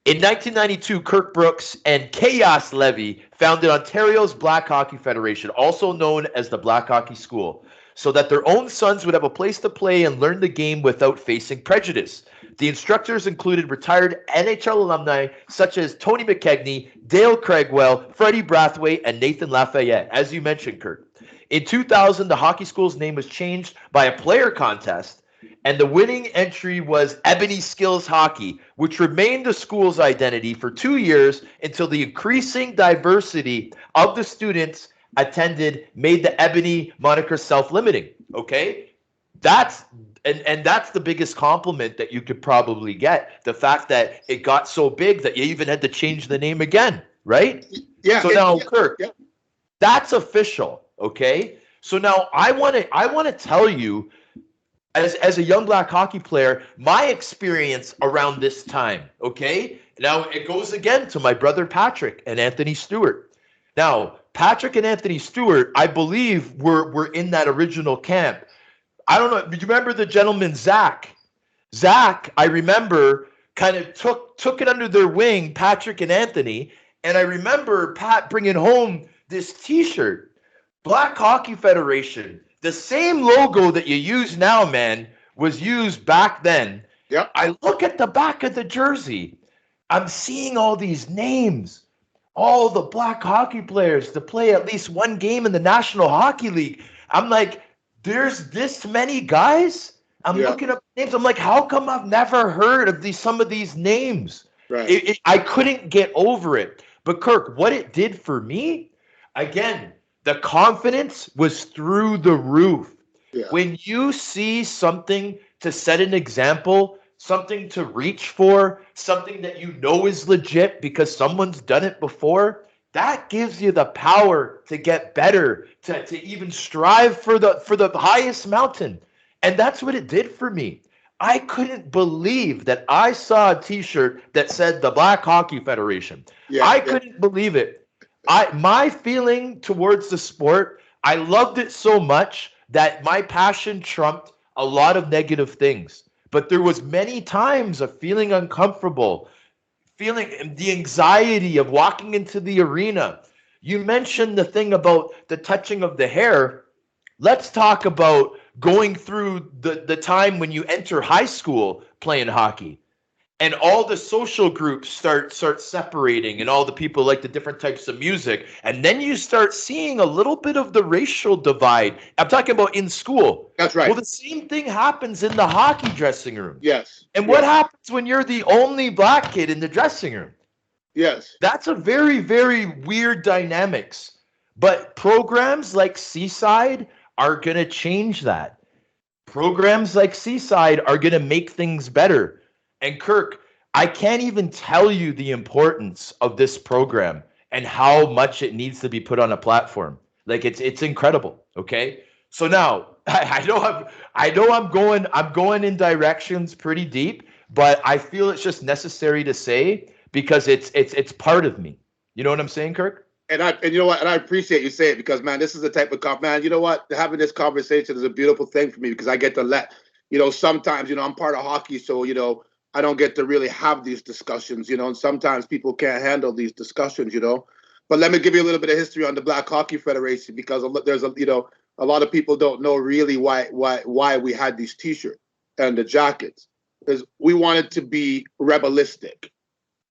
In 1992, Kirk Brooks and Chaos Levy founded Ontario's Black Hockey Federation, also known as the Black Hockey School, so that their own sons would have a place to play and learn the game without facing prejudice. The instructors included retired NHL alumni such as Tony McKegney, Dale Craigwell, Freddie Brathwaite, and Nathan Lafayette, as you mentioned, Kirk. In 2000, the hockey school's name was changed by a player contest, and the winning entry was Ebony Skills Hockey, which remained the school's identity for 2 years until the increasing diversity of the students attended made the Ebony moniker self-limiting. Okay, that's the biggest compliment that you could probably get, the fact that it got so big that you even had to change the name again, right? Yeah. So now, Kirk, that's official. Okay, so now I want to tell you, as a young black hockey player, my experience around this time. Okay, now it goes again to my brother Patrick and Anthony Stewart. Now, Patrick and Anthony Stewart, I believe, were in that original camp. I don't know. Do you remember the gentleman, Zach? Zach, I remember, kind of took it under their wing, Patrick and Anthony. And I remember Pat bringing home this T-shirt, Black Hockey Federation. The same logo that you use now, man, was used back then. Yep. I look at the back of the jersey. I'm seeing all these names. All the black hockey players to play at least one game in the National Hockey League. I'm like, there's this many guys? I'm looking up names. I'm like, how come I've never heard of some of these names? Right. I couldn't get over it. But Kirk, what it did for me, again, the confidence was through the roof. Yeah. When you see something to set an example, something to reach for, something that you know is legit because someone's done it before, that gives you the power to get better, to even strive for the highest mountain. And that's what it did for me. I couldn't believe that I saw a T-shirt that said the Black Hockey Federation. I couldn't believe it. My feeling towards the sport, I loved it so much that my passion trumped a lot of negative things. But there was many times of feeling uncomfortable, feeling the anxiety of walking into the arena. You mentioned the thing about the touching of the hair. Let's talk about going through the time when you enter high school playing hockey. And all the social groups start separating, and all the people like the different types of music. And then you start seeing a little bit of the racial divide. I'm talking about in school. That's right. Well, the same thing happens in the hockey dressing room. Yes. And what happens when you're the only black kid in the dressing room? Yes. That's a very, very weird dynamics. But programs like Seaside are going to change that. Programs like Seaside are going to make things better. And Kirk, I can't even tell you the importance of this program and how much it needs to be put on a platform. Like it's incredible. Okay. So now I know I'm going in directions pretty deep, but I feel it's just necessary to say because it's part of me. You know what I'm saying, Kirk? And you know what? And I appreciate you saying it because, man, this is the type of man. You know what? Having this conversation is a beautiful thing for me because I get to let, sometimes, I'm part of hockey, so I don't get to really have these discussions, and sometimes people can't handle these discussions, But let me give you a little bit of history on the Black Hockey Federation because there's a lot of people don't know really why we had these T-shirts and the jackets is we wanted to be rebelistic.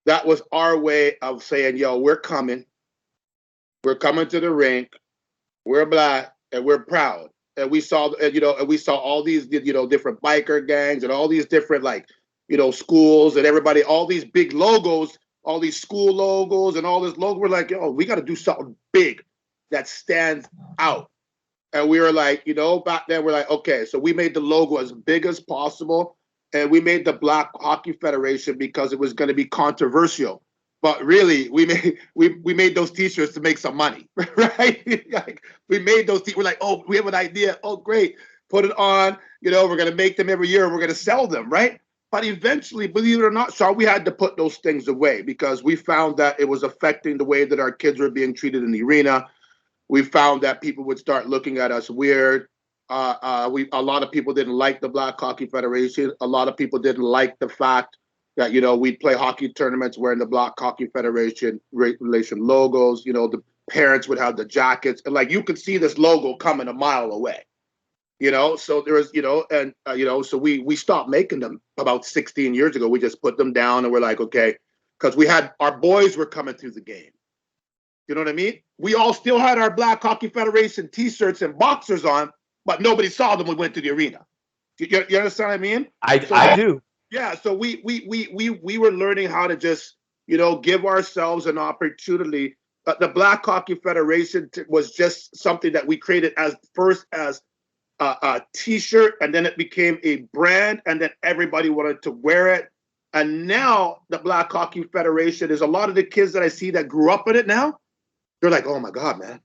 That was our way of saying, yo, we're coming. We're coming to the rink. We're black and we're proud. And we saw, all these, different biker gangs and all these different, schools and everybody, all these big logos, all these school logos and all this logo. We're like, yo, we got to do something big that stands out. And we were like, back then we're like, okay, so we made the logo as big as possible. And we made the Black Hockey Federation because it was going to be controversial. But really, we made those T-shirts to make some money, right? Like, we made those We're like, oh, we have an idea. Oh, great. Put it on. We're going to make them every year and we're going to sell them, right? But eventually, believe it or not, Sean, we had to put those things away because we found that it was affecting the way that our kids were being treated in the arena. We found that people would start looking at us weird. A lot of people didn't like the Black Hockey Federation. A lot of people didn't like the fact that, we'd play hockey tournaments wearing the Black Hockey Federation relation logos. The parents would have the jackets. And, you could see this logo coming a mile away. So there was, so we stopped making them about 16 years ago. We just put them down and we're like, okay, because our boys were coming through the game. You know what I mean? We all still had our Black Hockey Federation T-shirts and boxers on, but nobody saw them when we went to the arena. You understand what I mean? I do. Yeah. So we were learning how to just, give ourselves an opportunity. The Black Hockey Federation was just something that we created as a T-shirt, and then it became a brand, and then everybody wanted to wear it. And now the Black Hockey Federation is a lot of the kids that I see that grew up in it now. They're like, oh my God, man.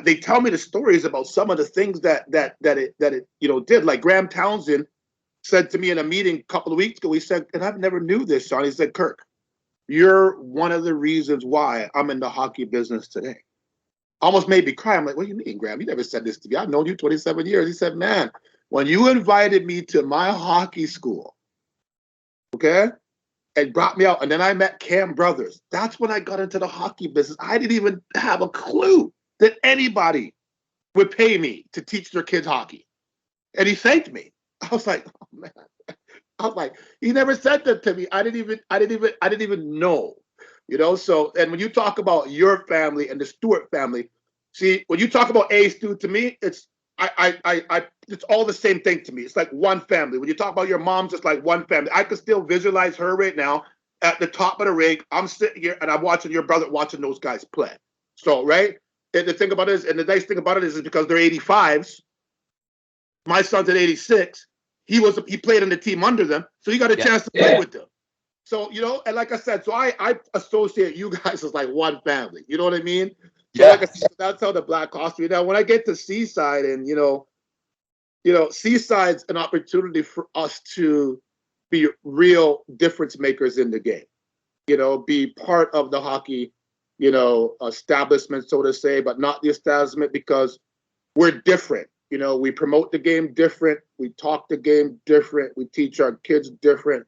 They tell me the stories about some of the things that it did. Like Graham Townsend said to me in a meeting a couple of weeks ago, he said, and I've never knew this, Sean. He said, Kirk, you're one of the reasons why I'm in the hockey business today. Almost made me cry. I'm like, what do you mean, Graham? You never said this to me. I've known you 27 years. He said, man, when you invited me to my hockey school, okay, and brought me out, and then I met Cam Brothers. That's when I got into the hockey business. I didn't even have a clue that anybody would pay me to teach their kids hockey. And he thanked me. I was like, oh man. I was like, he never said that to me. I didn't even know. So, and when you talk about your family and the Stewart family, see, when you talk about Stu, to me, it's it's all the same thing to me. It's like one family. When you talk about your mom's, it's like one family. I can still visualize her right now at the top of the rink. I'm sitting here and I'm watching your brother watching those guys play. So, right? And the thing about it is, and the nice thing about it is because they're 85s. My son's at 86. He played in the team under them, so he got a chance to play with them. So, and like I said, so I associate you guys as like one family. You know what I mean? So like I said, that's how the Black Hockey. Now, when I get to Seaside, and Seaside's an opportunity for us to be real difference makers in the game. Be part of the hockey, establishment, so to say, but not the establishment because we're different. We promote the game different. We talk the game different. We teach our kids different.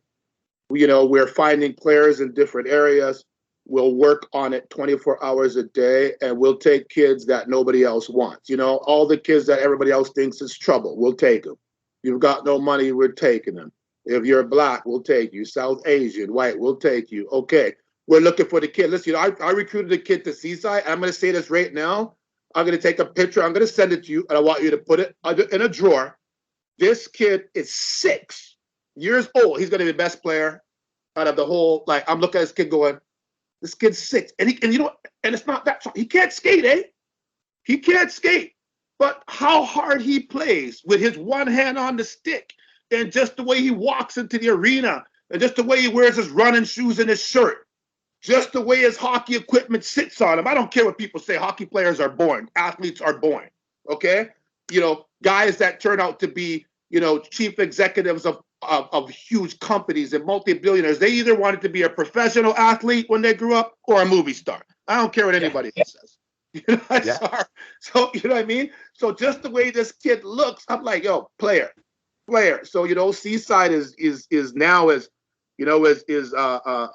We're finding players in different areas. We'll work on it 24 hours a day, and we'll take kids that nobody else wants. All the kids that everybody else thinks is trouble, we'll take them. You've got no money, we're taking them. If you're black, we'll take you. South Asian, white, we'll take you. Okay, we're looking for the kid. Listen, I recruited a kid to Seaside. I'm going to say this right now. I'm going to take a picture. I'm going to send it to you, and I want you to put it in a drawer. This kid is 6 years old. He's going to be the best player out of the whole. Like, I'm looking at this kid going, this kid's 6, and and it's not that. He can't skate, eh? He can't skate, but how hard he plays with his one hand on the stick, and just the way he walks into the arena and just the way he wears his running shoes and his shirt, just the way his hockey equipment sits on him. I don't care what people say. Hockey players are born. Athletes are born. Okay? You know, guys that turn out to be, you know, chief executives of huge companies and multi-billionaires, they either wanted to be a professional athlete when they grew up or a movie star. I don't care what anybody says. You know, so you know what I mean? So just the way this kid looks, I'm like, yo, player. So, you know, Seaside is now as, you know,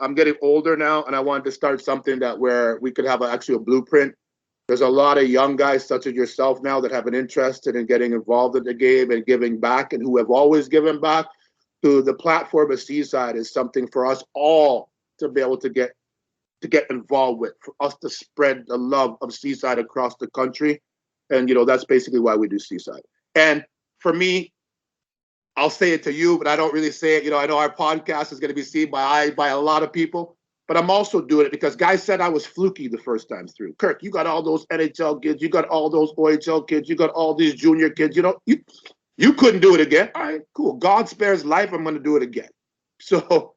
I'm getting older now, and I wanted to start something that where we could have actually a blueprint. There's a lot of young guys such as yourself now that have an interest in getting involved in the game and giving back, and who have always given back. To the platform of Seaside is something for us all to be able to get involved with, for us to spread the love of Seaside across the country. And, you know, that's basically why we do Seaside. And for me, I'll say it to you, but I don't really say it. You know, I know our podcast is going to be seen by a lot of people, but I'm also doing it because guys said I was fluky the first time through. Kirk, you got all those NHL kids, you got all those OHL kids, you got all these junior kids, you know, you couldn't do it again. All right, cool. God spares life. I'm going to do it again. So,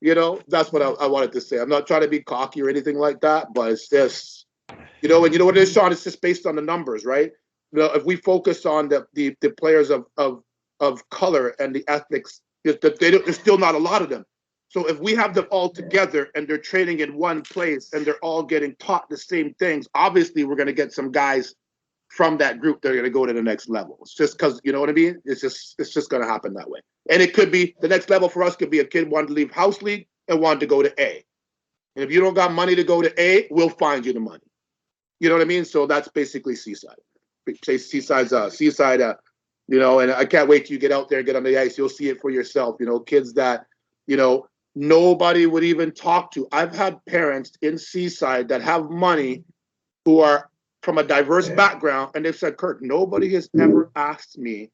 you know, that's what I wanted to say. I'm not trying to be cocky or anything like that, but it's just, you know, and you know what it is, Sean? It's just based on the numbers, right? You know, if we focus on the players of color and the ethnics, there's still not a lot of them. So if we have them all together and they're training in one place and they're all getting taught the same things, obviously we're going to get some guys from that group that are going to go to the next level. It's just because, you know what I mean? It's just going to happen that way. And it could be, the next level for us could be a kid wanted to leave house league and wanted to go to A. And if you don't got money to go to A, we'll find you the money. You know what I mean? So that's basically Seaside. Seaside's you know, and I can't wait till you get out there and get on the ice. You'll see it for yourself. You know, kids that, you know, nobody would even talk to. I've had parents in Seaside that have money who are from a diverse background, and they've said, Kirk, nobody has ever asked me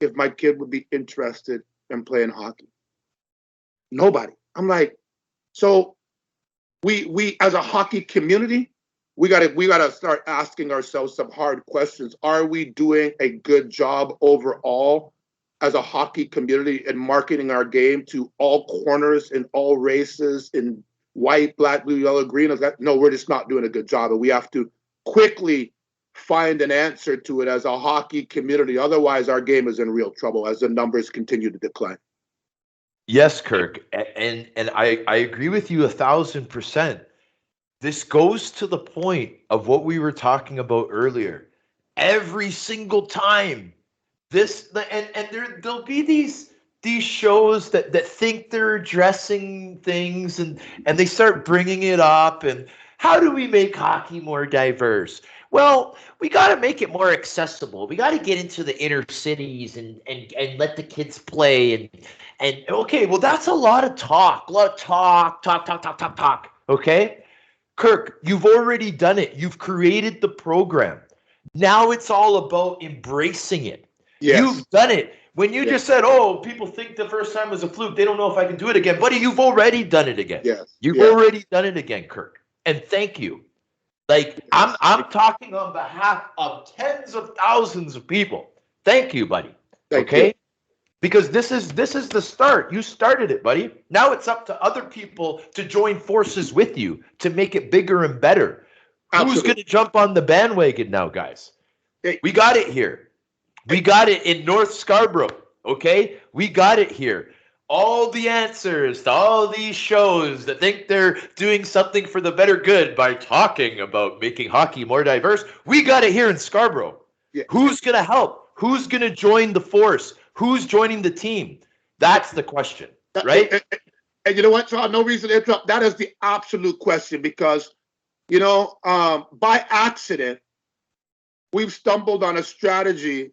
if my kid would be interested in playing hockey. Nobody. I'm like, so we as a hockey community, we gotta start asking ourselves some hard questions. Are we doing a good job overall as a hockey community in marketing our game to all corners in all races, in white, black, blue, yellow, green? No, we're just not doing a good job, and we have to quickly find an answer to it as a hockey community. Otherwise, our game is in real trouble as the numbers continue to decline. Yes, Kirk, and I agree with you 1,000%. This goes to the point of what we were talking about earlier. Every single time, there'll be these shows that think they're addressing things, and they start bringing it up, and how do we make hockey more diverse? Well, we got to make it more accessible. We got to get into the inner cities and let the kids play. And okay, well, that's a lot of talk. Okay? Kirk, you've already done it. You've created the program. Now it's all about embracing it. Yes. You've done it. When you just said, oh, people think the first time was a fluke, they don't know if I can do it again. Buddy, you've already done it again. Yes. You've already done it again, Kirk. And thank you. Like, I'm talking on behalf of tens of thousands of people. Thank you, buddy. Thank you. Because this is the start. You started it, buddy. Now it's up to other people to join forces with you to make it bigger and better. Absolutely. Who's going to jump on the bandwagon now, guys? Hey. We got it here. We got it in North Scarborough, okay? We got it here. All the answers to all these shows that think they're doing something for the better good by talking about making hockey more diverse, we got it here in Scarborough. Yeah. Who's going to help? Who's going to join the force? Who's joining the team? That's the question, right? And you know what, Sean? No reason to interrupt. That is the absolute question because, you know, by accident, we've stumbled on a strategy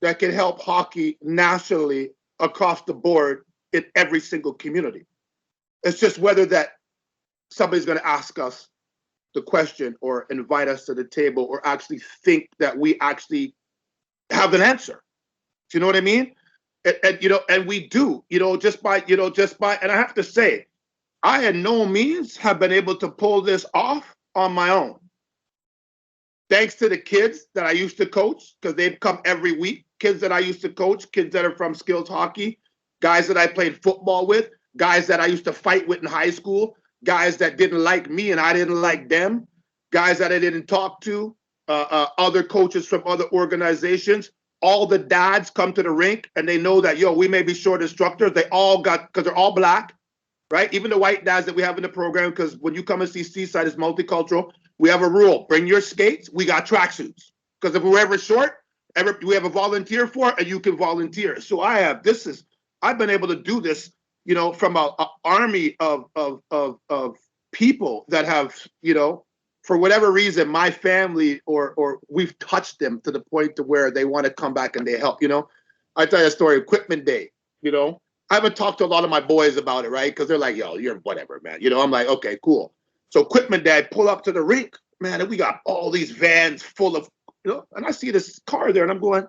that can help hockey nationally across the board in every single community. It's just whether that somebody's going to ask us the question or invite us to the table or actually think that we actually have an answer. Do you know what I mean? And you know, and we do, just by, and I have to say, I in no means have been able to pull this off on my own. Thanks to the kids that I used to coach, because they've come every week, kids that I used to coach, kids that are from skills hockey, guys that I played football with. guys that I used to fight with in high school, guys that didn't like me and I didn't like them, guys that I didn't talk to, other coaches from other organizations. All the dads come to the rink and they know that, yo, we may be short instructors. They all got, because they're all black, right? Even the white dads that we have in the program, because when you come and see Seaside, it's multicultural. We have a rule: bring your skates. We got tracksuits, because if we're ever short, we have a volunteer for it, and you can volunteer. So I've been able to do this, you know, from a army of people that have, you know, for whatever reason, my family or we've touched them to the point to where they want to come back and they help. You know, I tell you a story. Equipment Day. You know, I haven't talked to a lot of my boys about it, right? Because they're like, yo, you're whatever, man. You know, I'm like, okay, cool. So Equipment Day, I pull up to the rink, man, and we got all these vans full of, you know, and I see this car there, and I'm going,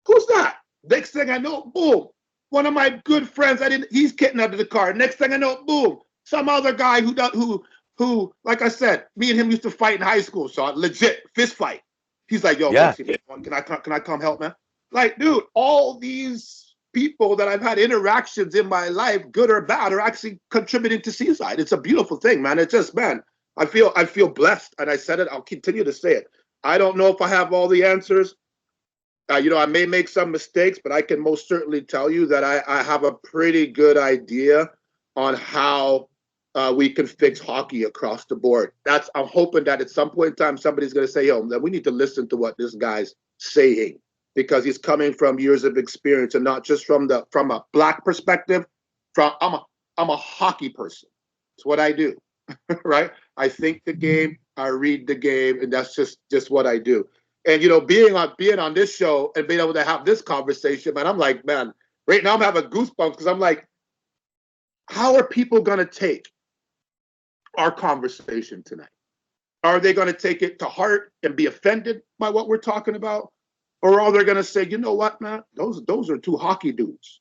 who's that? Next thing I know, boom, one of my good friends. He's getting out of the car. Next thing I know, boom, some other guy who, like I said, me and him used to fight in high school, so legit fist fight. He's like, yo, Yeah. can I come help, man? Like, dude, all these people that I've had interactions in my life, good or bad, are actually contributing to Seaside. It's a beautiful thing, man. It's just, man, I feel blessed, and I said it. I'll continue to say it. I don't know if I have all the answers. You know, I may make some mistakes, but I can most certainly tell you that I have a pretty good idea on how we can fix hockey across the board. I'm hoping that at some point in time, somebody's going to say, yo, we need to listen to what this guy's saying, because he's coming from years of experience, and not just from a black perspective. I'm a hockey person. It's what I do, right? I think the game, I read the game, and that's just what I do. And, you know, being on this show and being able to have this conversation, man, I'm like, man, right now I'm having goosebumps, because I'm like, how are people going to take our conversation tonight? Are they going to take it to heart and be offended by what we're talking about? Or are they going to say, you know what, man, those are two hockey dudes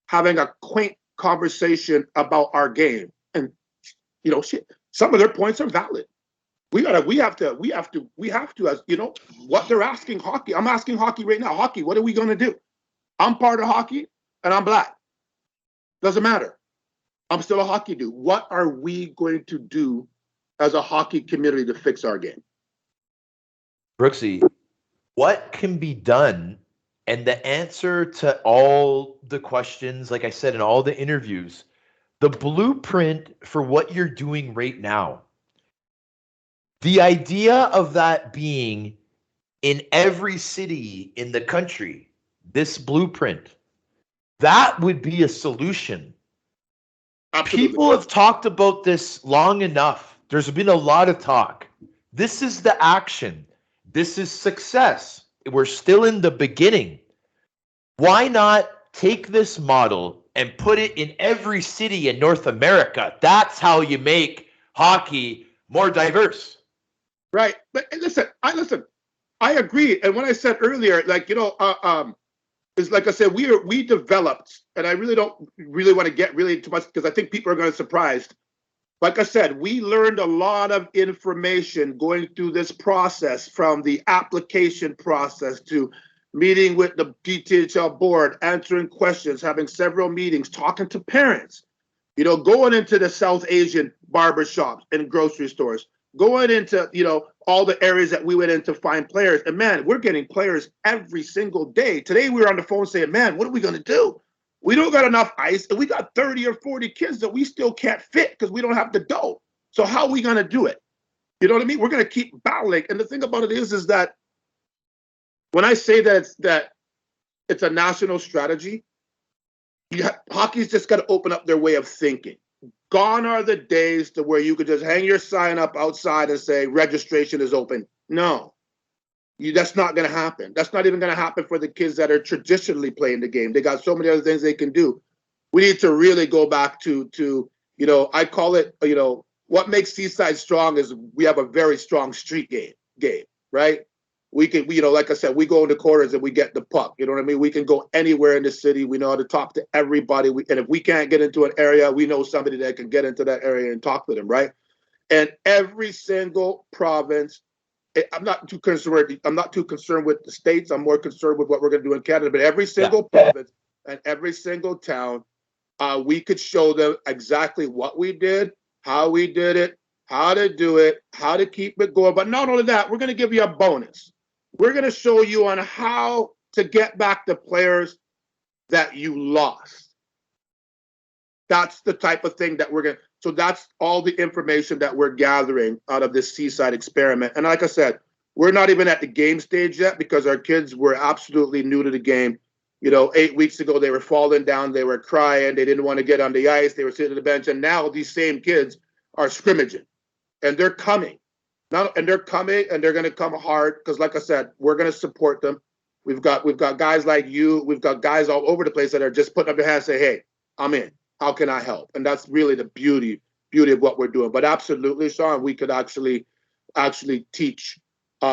having a quaint conversation about our game. And, you know, shit, some of their points are valid. We have to, as you know, what they're asking hockey. I'm asking hockey right now. Hockey, what are we going to do? I'm part of hockey and I'm black. Doesn't matter. I'm still a hockey dude. What are we going to do as a hockey community to fix our game? Brooksy, what can be done? And the answer to all the questions, like I said, in all the interviews, the blueprint for what you're doing right now, the idea of that being in every city in the country, this blueprint, that would be a solution. Absolutely. People have talked about this long enough. There's been a lot of talk. This is the action. This is success. We're still in the beginning. Why not take this model and put it in every city in North America? That's how you make hockey more diverse. Right. But listen, I agree. And when I said earlier, like, you know, it's like I said, we developed, and I really don't really want to get really too much, because I think people are going to be surprised. Like I said, we learned a lot of information going through this process, from the application process to meeting with the DTHL board, answering questions, having several meetings, talking to parents, you know, going into the South Asian barbershops and grocery stores, going into, you know, all the areas that we went in to find players. And man, we're getting players every single day. Today we were on the phone saying, man, what are we going to do? We don't got enough ice, and we got 30 or 40 kids that we still can't fit because we don't have the dough. So how are we going to do it? You know what I mean? We're going to keep battling. And the thing about it is that when I say that it's a national strategy, hockey's just got to open up their way of thinking. Gone are the days to where you could just hang your sign up outside and say registration is open. No, that's not going to happen. That's not even going to happen for the kids that are traditionally playing the game. They got so many other things they can do. We need to really go back to you know, I call it, you know, what makes Seaside strong is we have a very strong street game, right? We can, you know, like I said, we go into quarters and we get the puck. You know what I mean? We can go anywhere in the city. We know how to talk to everybody. And if we can't get into an area, we know somebody that can get into that area and talk to them, right? And every single province, I'm not too concerned with the states. I'm more concerned with what we're going to do in Canada. But every single province and every single town, we could show them exactly what we did, how we did it, how to do it, how to keep it going. But not only that, we're going to give you a bonus. We're going to show you on how to get back the players that you lost. That's the type of thing that we're going to, so that's all the information that we're gathering out of this Seaside experiment. And like I said, we're not even at the game stage yet because our kids were absolutely new to the game. 8 weeks ago, they were falling down, they were crying, they didn't want to get on the ice, they were sitting on the bench, and now these same kids are scrimmaging, and they're coming. And they're coming, and they're going to come hard because, like I said, we're going to support them. We've got guys like you, we've got guys all over the place that are just putting up their hands and say, hey, I'm in. How can I help? And that's really the beauty of what we're doing. But absolutely, Sean, we could actually teach a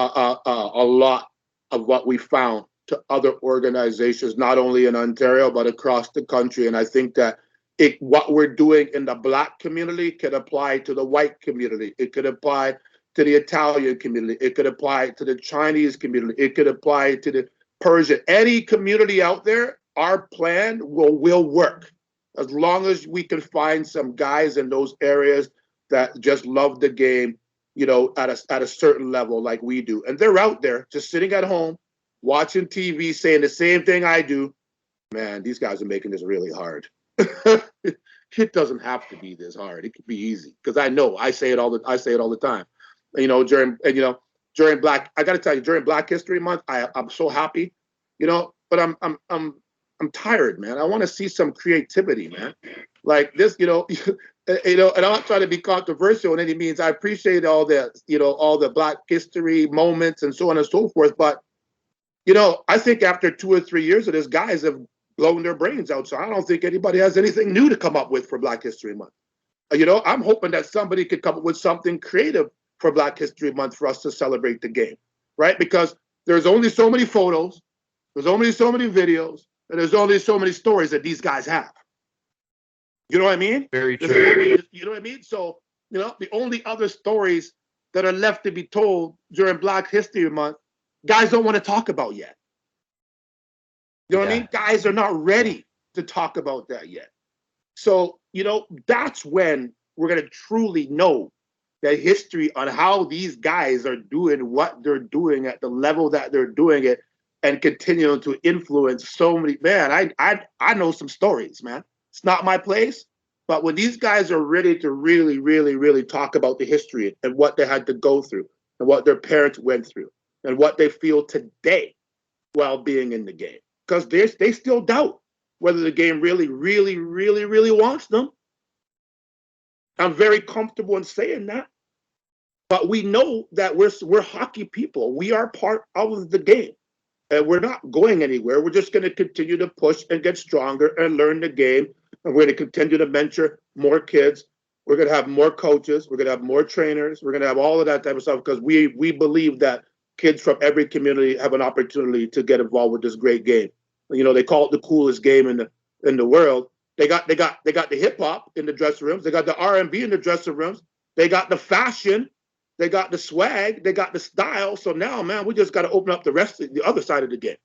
lot of what we found to other organizations, not only in Ontario, but across the country. And I think that what we're doing in the Black community could apply to the white community. It could apply to the Italian community. It could apply to the Chinese community. It could apply to the Persian. Any community out there, our plan will work. As long as we can find some guys in those areas that just love the game, at a certain level like we do. And they're out there just sitting at home, watching TV, saying the same thing I do. Man, these guys are making this really hard. It doesn't have to be this hard. It could be easy. Because I say it all the time. During Black, I got to tell you, during Black History Month, I'm so happy, but I'm tired, man. I want to see some creativity, man. Like this, and I'm not trying to be controversial in any means. I appreciate all the Black history moments and so on and so forth. But, I think after 2 or 3 years of this, guys have blown their brains out. So I don't think anybody has anything new to come up with for Black History Month. I'm hoping that somebody could come up with something creative for Black History Month for us to celebrate the game, right? Because there's only so many photos, there's only so many videos, and there's only so many stories that these guys have. You know what I mean? Very true. You know what I mean? So, the only other stories that are left to be told during Black History Month, guys don't want to talk about yet. You know what I mean? Guys are not ready to talk about that yet. So, that's when we're going to truly know the history on how these guys are doing what they're doing at the level that they're doing it and continuing to influence so many. Man, I know some stories, man. It's not my place, but when these guys are ready to really, really, really talk about the history and what they had to go through and what their parents went through and what they feel today while being in the game, because they still doubt whether the game really, really, really, really wants them. I'm very comfortable in saying that, but we know that we're hockey people. We are part of the game. And we're not going anywhere. We're just going to continue to push and get stronger and learn the game. And we're going to continue to mentor more kids. We're going to have more coaches. We're going to have more trainers. We're going to have all of that type of stuff because we believe that kids from every community have an opportunity to get involved with this great game. They call it the coolest game in the world. They got the hip hop in the dressing rooms. They got the R&B in the dressing rooms. They got the fashion. They got the swag, they got the style. So now, man, we just got to open up the rest of the other side of the game.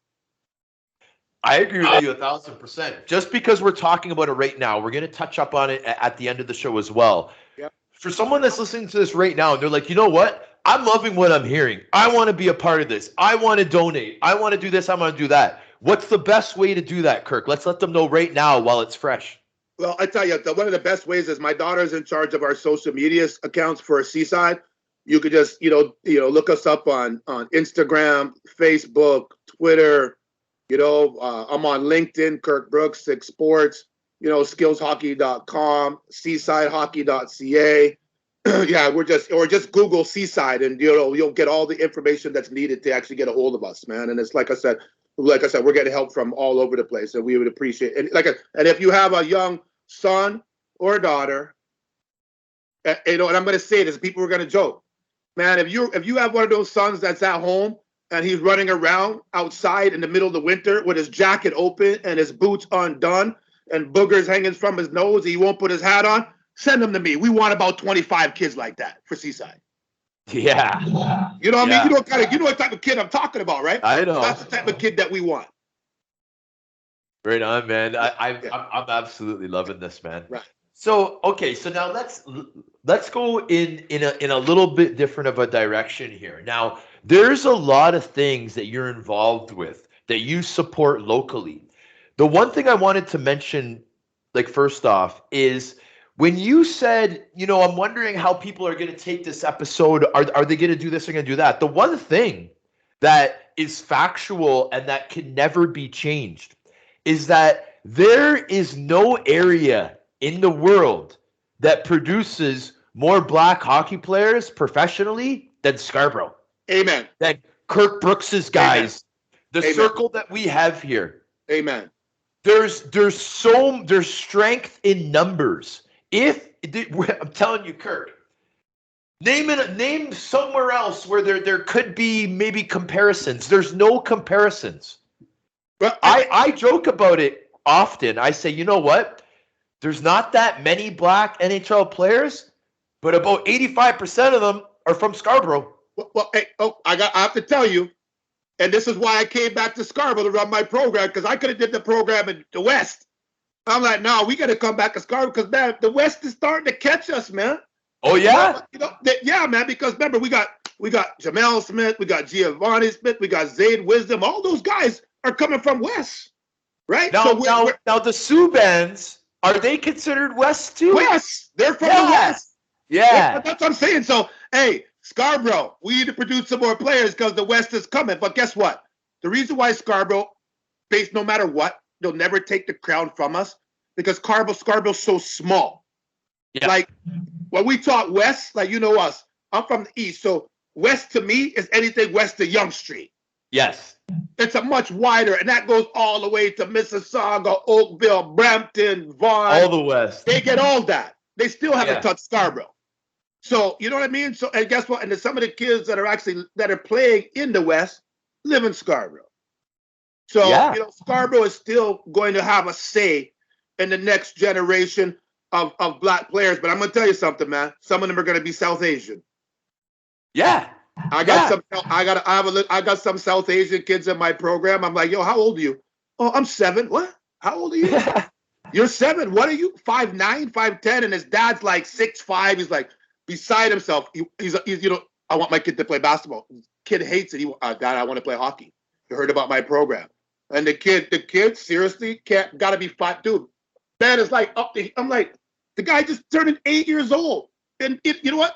I agree with you 1,000%. Just because we're talking about it right now, we're going to touch up on it at the end of the show as well. Yep. For someone that's listening to this right now, and they're like, you know what? I'm loving what I'm hearing. I want to be a part of this. I want to donate. I want to do this. I want to do that. What's the best way to do that, Kirk? Let's let them know right now while it's fresh. Well, I tell you, one of the best ways is my daughter's in charge of our social media accounts for Seaside. You could just, look us up on Instagram, Facebook, Twitter. I'm on LinkedIn, Kirk Brooks, 6 Sports, skillshockey.com, seasidehockey.ca. Yeah, or just Google Seaside and, you'll get all the information that's needed to actually get a hold of us, man. And it's like I said, we're getting help from all over the place, and we would appreciate it. And if you have a young son or daughter, and I'm going to say this, people are going to joke. Man, if you have one of those sons that's at home and he's running around outside in the middle of the winter with his jacket open and his boots undone and boogers hanging from his nose, he won't put his hat on, send them to me. We want about 25 kids like that for Seaside. Yeah. You know what I mean? You know what type of kid I'm talking about, right? I know. That's the type of kid that we want. Right on, man. Yeah. I'm absolutely loving this, man. Right. So okay, so now let's go in a little bit different of a direction here. Now, there's a lot of things that you're involved with that you support locally. The one thing I wanted to mention, like first off, is when you said, I'm wondering how people are going to take this episode. Are they going to do this or going to do that? The one thing that is factual and that can never be changed is that there is no area in the world that produces more black hockey players professionally than Scarborough, Amen. than Kirk Brooks's guys, the Amen. circle that we have here. Amen. There's strength in numbers. I'm telling you, Kirk, name somewhere else where there could be maybe comparisons. There's no comparisons. But I joke about it often. I say, you know what? There's not that many black NHL players, but about 85% of them are from Scarborough. well, hey, I have to tell you, and this is why I came back to Scarborough to run my program, because I could have did the program in the West. I'm like, no, we got to come back to Scarborough because, man, the West is starting to catch us, man. Oh yeah, Yeah, man. Because remember, we got Jamel Smith, we got Giovanni Smith, we got Zayd Wisdom. All those guys are coming from West, right? now the Subans, are they considered West too? West. They're from the West. Yeah. That's what I'm saying. So, hey, Scarborough, we need to produce some more players because the West is coming. But guess what? The reason why Scarborough, based no matter what, they'll never take the crown from us because Scarborough's so small. Yeah. Like when we talk West, like you know us, I'm from the East, so West to me is anything west of Yonge Street. Yes. It's a much wider, and that goes all the way to Mississauga, Oakville, Brampton, Vaughan. All the West. They get all that. They still haven't touched Scarborough. So you know what I mean? So and guess what? And some of the kids that are playing in the West live in Scarborough. So Scarborough is still going to have a say in the next generation of black players. But I'm gonna tell you something, man. Some of them are gonna be South Asian. Yeah. I got some South Asian kids in my program. I'm like, yo, how old are you? Oh, I'm 7. What? How old are you? You're 7. What are you? 5'9", 5'10", and his dad's like 6'5". He's like beside himself. He's I want my kid to play basketball. Kid hates it. Dad, I want to play hockey. You heard about my program. And the kid seriously gotta be fat, dude. Man is like I'm like, the guy just turned 8 years old. And you know what?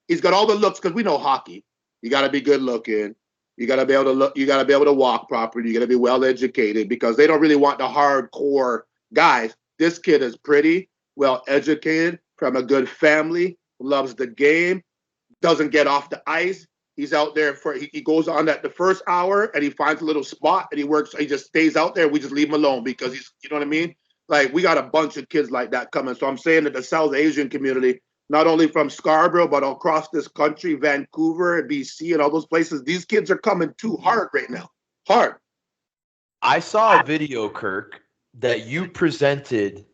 He's got all the looks because we know hockey. You gotta be good looking. You gotta be able to look. You gotta be able to walk properly. You gotta be well educated because they don't really want the hardcore guys. This kid is pretty, well educated, from a good family, loves the game, doesn't get off the ice. He's out there he goes on the first hour and he finds a little spot and he works. He just stays out there. We just leave him alone because he's, you know what I mean? Like we got a bunch of kids like that coming. So I'm saying that the South Asian community, not only from Scarborough, but across this country, Vancouver, BC, and all those places, these kids are coming too hard right now. Hard. I saw a video, Kirk, that you presented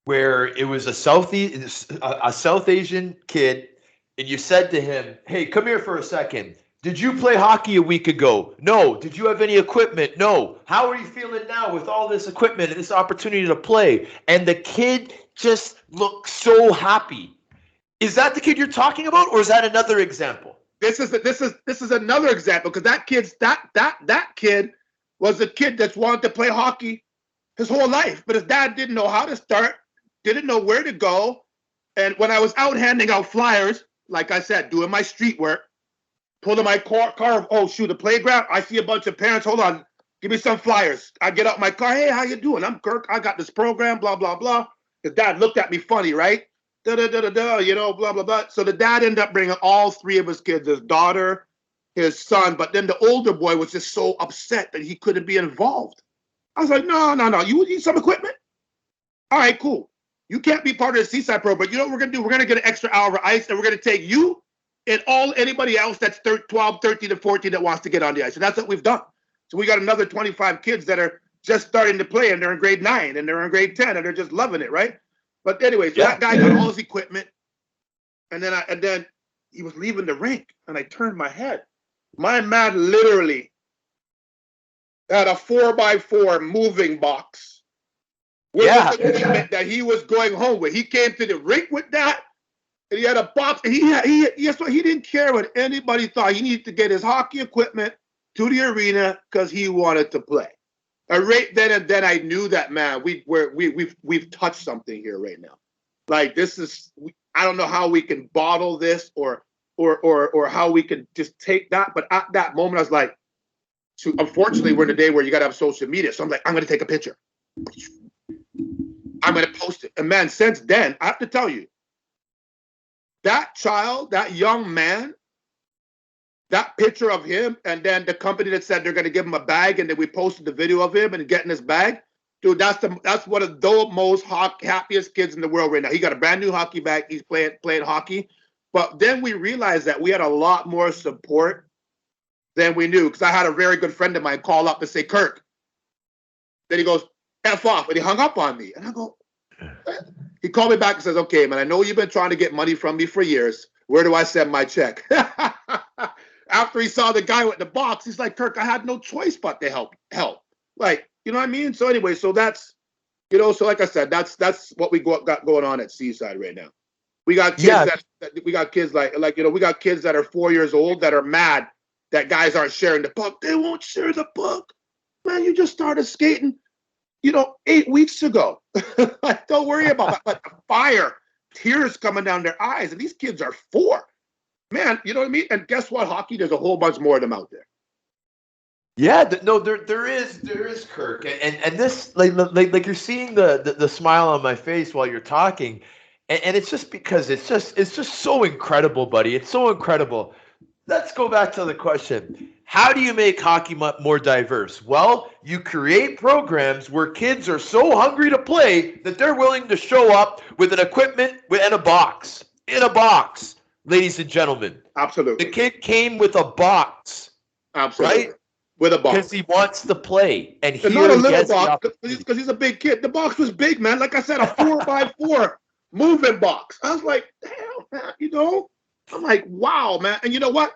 where it was a South Asian kid, and you said to him, hey, come here for a second. Did you play hockey a week ago? No. Did you have any equipment? No. How are you feeling now with all this equipment and this opportunity to play? And the kid just looked so happy. Is that the kid you're talking about, or is that another example? This is another example because that kid was a kid that's wanted to play hockey his whole life, but his dad didn't know how to start, didn't know where to go. And when I was out handing out flyers, like I said, doing my street work, pulling my car, the playground, I see a bunch of parents, hold on, give me some flyers. I get out my car, hey, how you doing? I'm Kirk, I got this program, blah, blah, blah. His dad looked at me funny, right? Blah, blah, blah. So the dad ended up bringing all 3 of his kids, his daughter, his son, but then the older boy was just so upset that he couldn't be involved. I was like, no, you need some equipment? All right, cool. You can't be part of the Seaside program, but you know what we're going to do? We're going to get an extra hour of ice, and we're going to take you and anybody else that's 12, 13, and 14 that wants to get on the ice. And that's what we've done. So we got another 25 kids that are just starting to play, and they're in grade 9, and they're in grade 10, and they're just loving it, right? But anyway, so that guy got all his equipment, and then he was leaving the rink, and I turned my head. My man literally had a 4x4 moving box with Yeah. his equipment that he was going home with. He came to the rink with that, and he had a box. And he didn't care what anybody thought. He needed to get his hockey equipment to the arena because he wanted to play. And right then and then, I knew that, man, we've touched something here right now. Like, this is, I don't know how we can bottle this or how we can just take that. But at that moment, I was like, so unfortunately, we're in a day where you got to have social media. So I'm like, I'm going to take a picture. I'm going to post it. And man, since then, I have to tell you, that child, that young man, that picture of him, and then the company that said they're going to give him a bag, and then we posted the video of him and getting his bag. Dude, that's one of the most happiest kids in the world right now. He got a brand new hockey bag. He's playing hockey. But then we realized that we had a lot more support than we knew, because I had a very good friend of mine call up and say, Kirk. Then he goes, F off. And he hung up on me. And I go, he called me back and says, okay, man, I know you've been trying to get money from me for years. Where do I send my check? After he saw the guy with the box, he's like, Kirk, I had no choice but to help. Like, you know what I mean? So anyway, so that's, so like I said, that's what we got going on at Seaside right now. We got kids we got kids we got kids that are 4 years old that are mad that guys aren't sharing the puck. They won't share the puck. Man, you just started skating, 8 weeks ago. Like, don't worry about that. But the fire, tears coming down their eyes, and these kids are 4. Man, you know what I mean? And guess what, hockey? There's a whole bunch more of them out there. Yeah, there is, Kirk, and this like you're seeing the smile on my face while you're talking, and it's just because it's just so incredible, buddy. It's so incredible. Let's go back to the question. How do you make hockey more diverse? Well, you create programs where kids are so hungry to play that they're willing to show up with an equipment and a box. In a box, ladies and gentlemen. Absolutely. The kid came with a box. Absolutely. Right? With a box. Because he wants to play. And here not a he little gets box, because he's a big kid. The box was big, man. Like I said, a 4x4 moving box. I was like, damn, man, I'm like, wow, man. And you know what?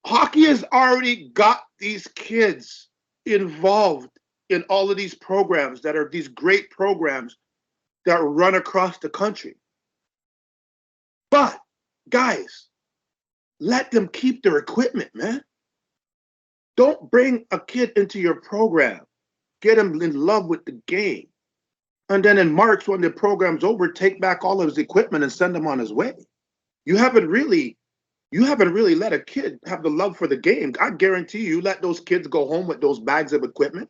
Hockey has already got these kids involved in all of these programs that are these great programs that run across the country. But, guys, let them keep their equipment, man. Don't bring a kid into your program. Get him in love with the game. And then in March, when the program's over, take back all of his equipment and send him on his way. You haven't really let a kid have the love for the game. I guarantee you, let those kids go home with those bags of equipment,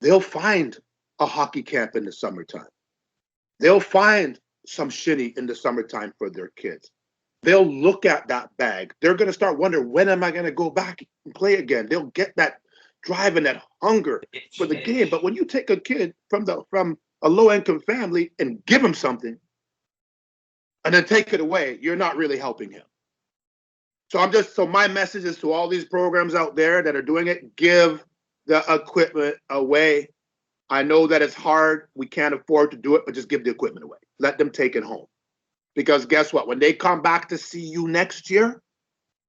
they'll find a hockey camp in the summertime. They'll find some shinny in the summertime for their kids. They'll look at that bag. They're going to start wondering, when am I going to go back and play again? They'll get that drive and that hunger for the game. But when you take a kid from a low-income family and give him something and then take it away, you're not really helping him. So my message is to all these programs out there that are doing it, give the equipment away. I know that it's hard. We can't afford to do it, but just give the equipment away. Let them take it home. Because guess what? When they come back to see you next year,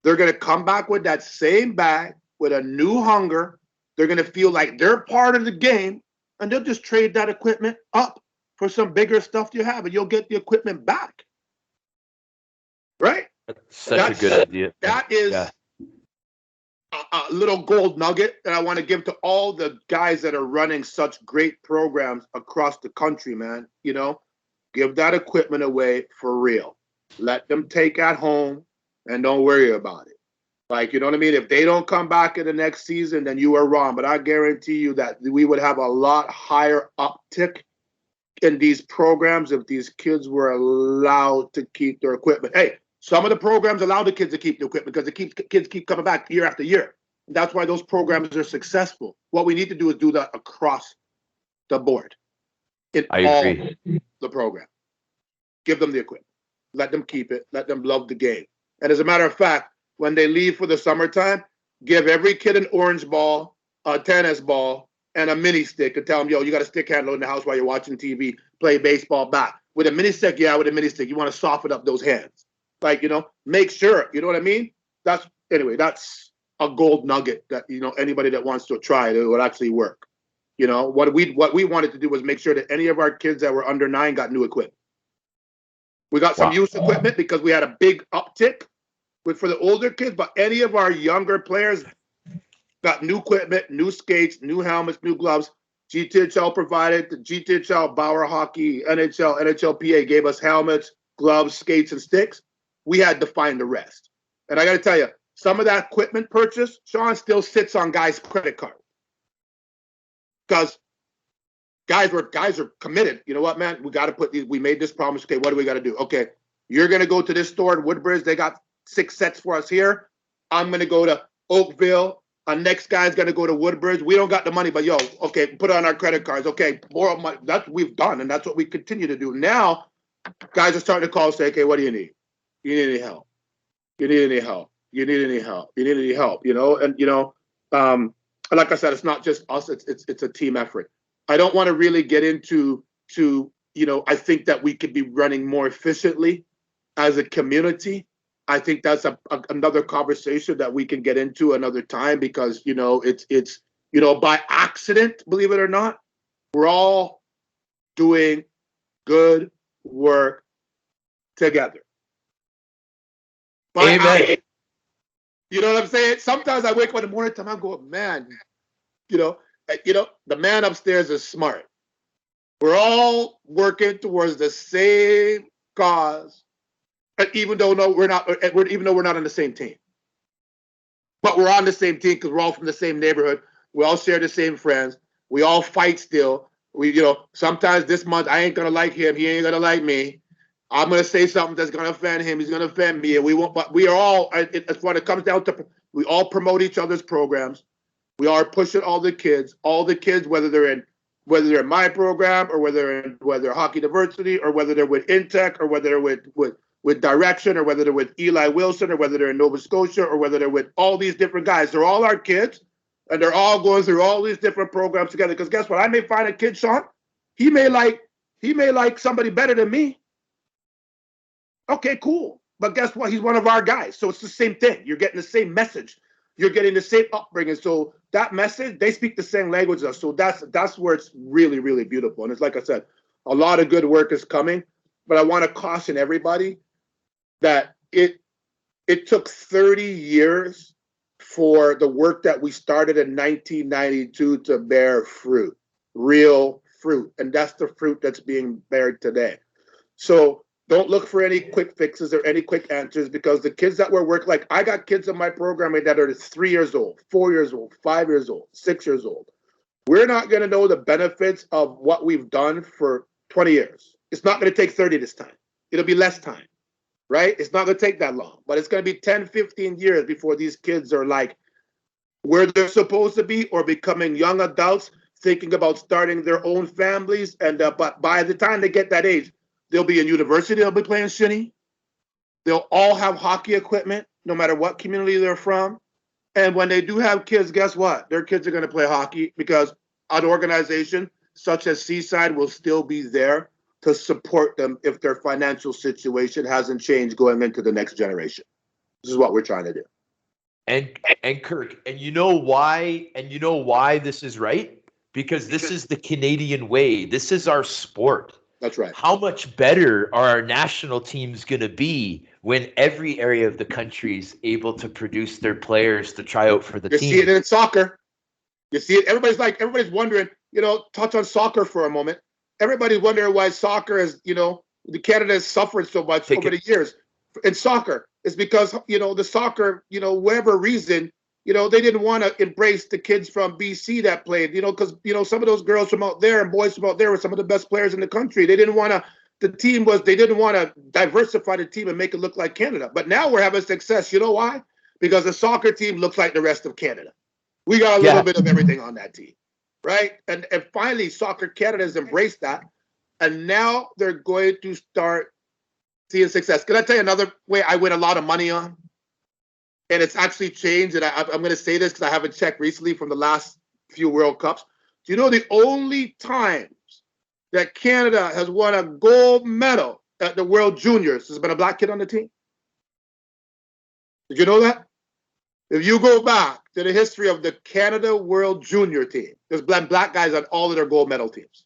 they're going to come back with that same bag, with a new hunger. They're going to feel like they're part of the game, and they'll just trade that equipment up for some bigger stuff you have, and you'll get the equipment back. Right? That's a good idea. That is a little gold nugget that I want to give to all the guys that are running such great programs across the country, man. Give that equipment away for real. Let them take at home and don't worry about it. Like, you know what I mean? If they don't come back in the next season, then you are wrong. But I guarantee you that we would have a lot higher uptick in these programs if these kids were allowed to keep their equipment. Hey, some of the programs allow the kids to keep the equipment because the kids keep coming back year after year. That's why those programs are successful. What we need to do is do that across the board. I agree. The program. Give them the equipment. Let them keep it. Let them love the game. And as a matter of fact, when they leave for the summertime, give every kid an orange ball, a tennis ball, and a mini stick and tell them, yo, you got a stick handle in the house while you're watching TV, play baseball bat. With a mini stick, with a mini stick. You want to soften up those hands. Like, make sure, you know what I mean? That's a gold nugget that, you know, anybody that wants to try it, it would actually work. You know, what we wanted to do was make sure that any of our kids that were under 9 got new equipment. We got some used equipment because we had a big uptick for the older kids, but any of our younger players got new equipment, new skates, new helmets, new gloves. GTHL provided, the GTHL, Bauer Hockey, NHL, NHLPA gave us helmets, gloves, skates, and sticks. We had to find the rest. And I got to tell you, some of that equipment purchase, Sean, still sits on guys' credit card. Because guys are committed. You know what, man? We got to put these, we made this promise. Okay, what do we got to do? Okay, you're going to go to this store in Woodbridge. They got 6 sets for us here. I'm going to go to Oakville. Our next guy's going to go to Woodbridge. We don't got the money, but yo, okay, put it on our credit cards. Okay, more of my, that's what we've done, and that's what we continue to do. Now, guys are starting to call and say, okay, what do you need? You need any help? You need any help? You need any help? You need any help? You know, and, you know, like I said, it's not just us. It's a team effort. I don't want to really get into, you know, I think that we could be running more efficiently as a community. I think that's another conversation that we can get into another time because, you know, it's you know, by accident, believe it or not, we're all doing good work together. Amen. You know what I'm saying? Sometimes I wake up in the morning time, I'm going, man, you know, the man upstairs is smart. We're all working towards the same cause. Even though we're not on the same team, but we're on the same team because we're all from the same neighborhood. We all share the same friends. We all fight still. We, you know, sometimes this month I ain't gonna like him. He ain't gonna like me. I'm gonna say something that's gonna offend him. He's gonna offend me, and we won't. But we are all. It's what it comes down to. We all promote each other's programs. We are pushing all the kids, whether they're in my program or whether Hockey Diversity or whether they're with Intech or whether they're with Direction or whether they're with Eli Wilson or whether they're in Nova Scotia or whether they're with all these different guys. They're all our kids, and they're all going through all these different programs together. Because guess what? I may find a kid, Sean, he may like somebody better than me. Okay, cool. But guess what? He's one of our guys. So it's the same thing. You're getting the same message. You're getting the same upbringing. So that message, they speak the same language as us. So that's where it's really, really beautiful. And it's like I said, a lot of good work is coming. But I want to caution everybody that it took 30 years for the work that we started in 1992 to bear fruit, real fruit. And that's the fruit that's being bared today. So don't look for any quick fixes or any quick answers because the kids that we're working, like I got kids in my program that are 3 years old, 4 years old, 5 years old, 6 years old. We're not going to know the benefits of what we've done for 20 years. It's not going to take 30 this time. It'll be less time. Right? It's not going to take that long, but it's going to be 10, 15 years before these kids are like where they're supposed to be or becoming young adults, thinking about starting their own families. And but by the time they get that age, they'll be in university, they'll be playing shinny. They'll all have hockey equipment, no matter what community they're from. And when they do have kids, guess what? Their kids are going to play hockey because an organization such as Seaside will still be there to support them if their financial situation hasn't changed going into the next generation. This is what we're trying to do. And Kirk, and you know why this is right? Because this is the Canadian way. This is our sport. That's right. How much better are our national teams going to be when every area of the country is able to produce their players to try out for the team? You see it in soccer. You see it. Everybody's wondering, you know, touch on soccer for a moment. Everybody's wondering why soccer is, you know, Canada has suffered so much over the years. In soccer, it's because, you know, the soccer, you know, whatever reason, you know, they didn't want to embrace the kids from BC that played, you know, because, you know, some of those girls from out there and boys from out there were some of the best players in the country. They didn't want to diversify the team and make it look like Canada. But now we're having success. You know why? Because the soccer team looks like the rest of Canada. We got a little bit of everything on that team. Right? And finally, Soccer Canada has embraced that. And now they're going to start seeing success. Can I tell you another way I win a lot of money on? And it's actually changed. And I'm going to say this because I haven't checked recently from the last few World Cups. Do you know the only times that Canada has won a gold medal at the World Juniors has been a black kid on the team? Did you know that? If you go back to the history of the Canada World Junior team, there's black guys on all of their gold medal teams.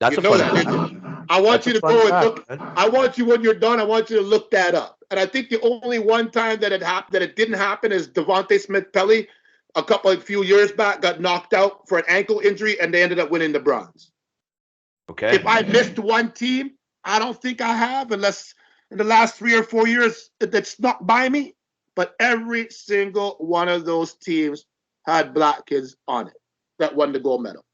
That's You a know fun that, fact. didn't you? I want That's you a to fun go and fact, look. man. I want you, when you're done, I want you to look that up. And I think the only one time that it didn't happen is Devontae Smith-Pelly a few years back got knocked out for an ankle injury, and they ended up winning the bronze. Okay. If I missed one team, I don't think I have, unless in the last 3 or 4 years that snuck by me. But every single one of those teams had black kids on it that won the gold medal.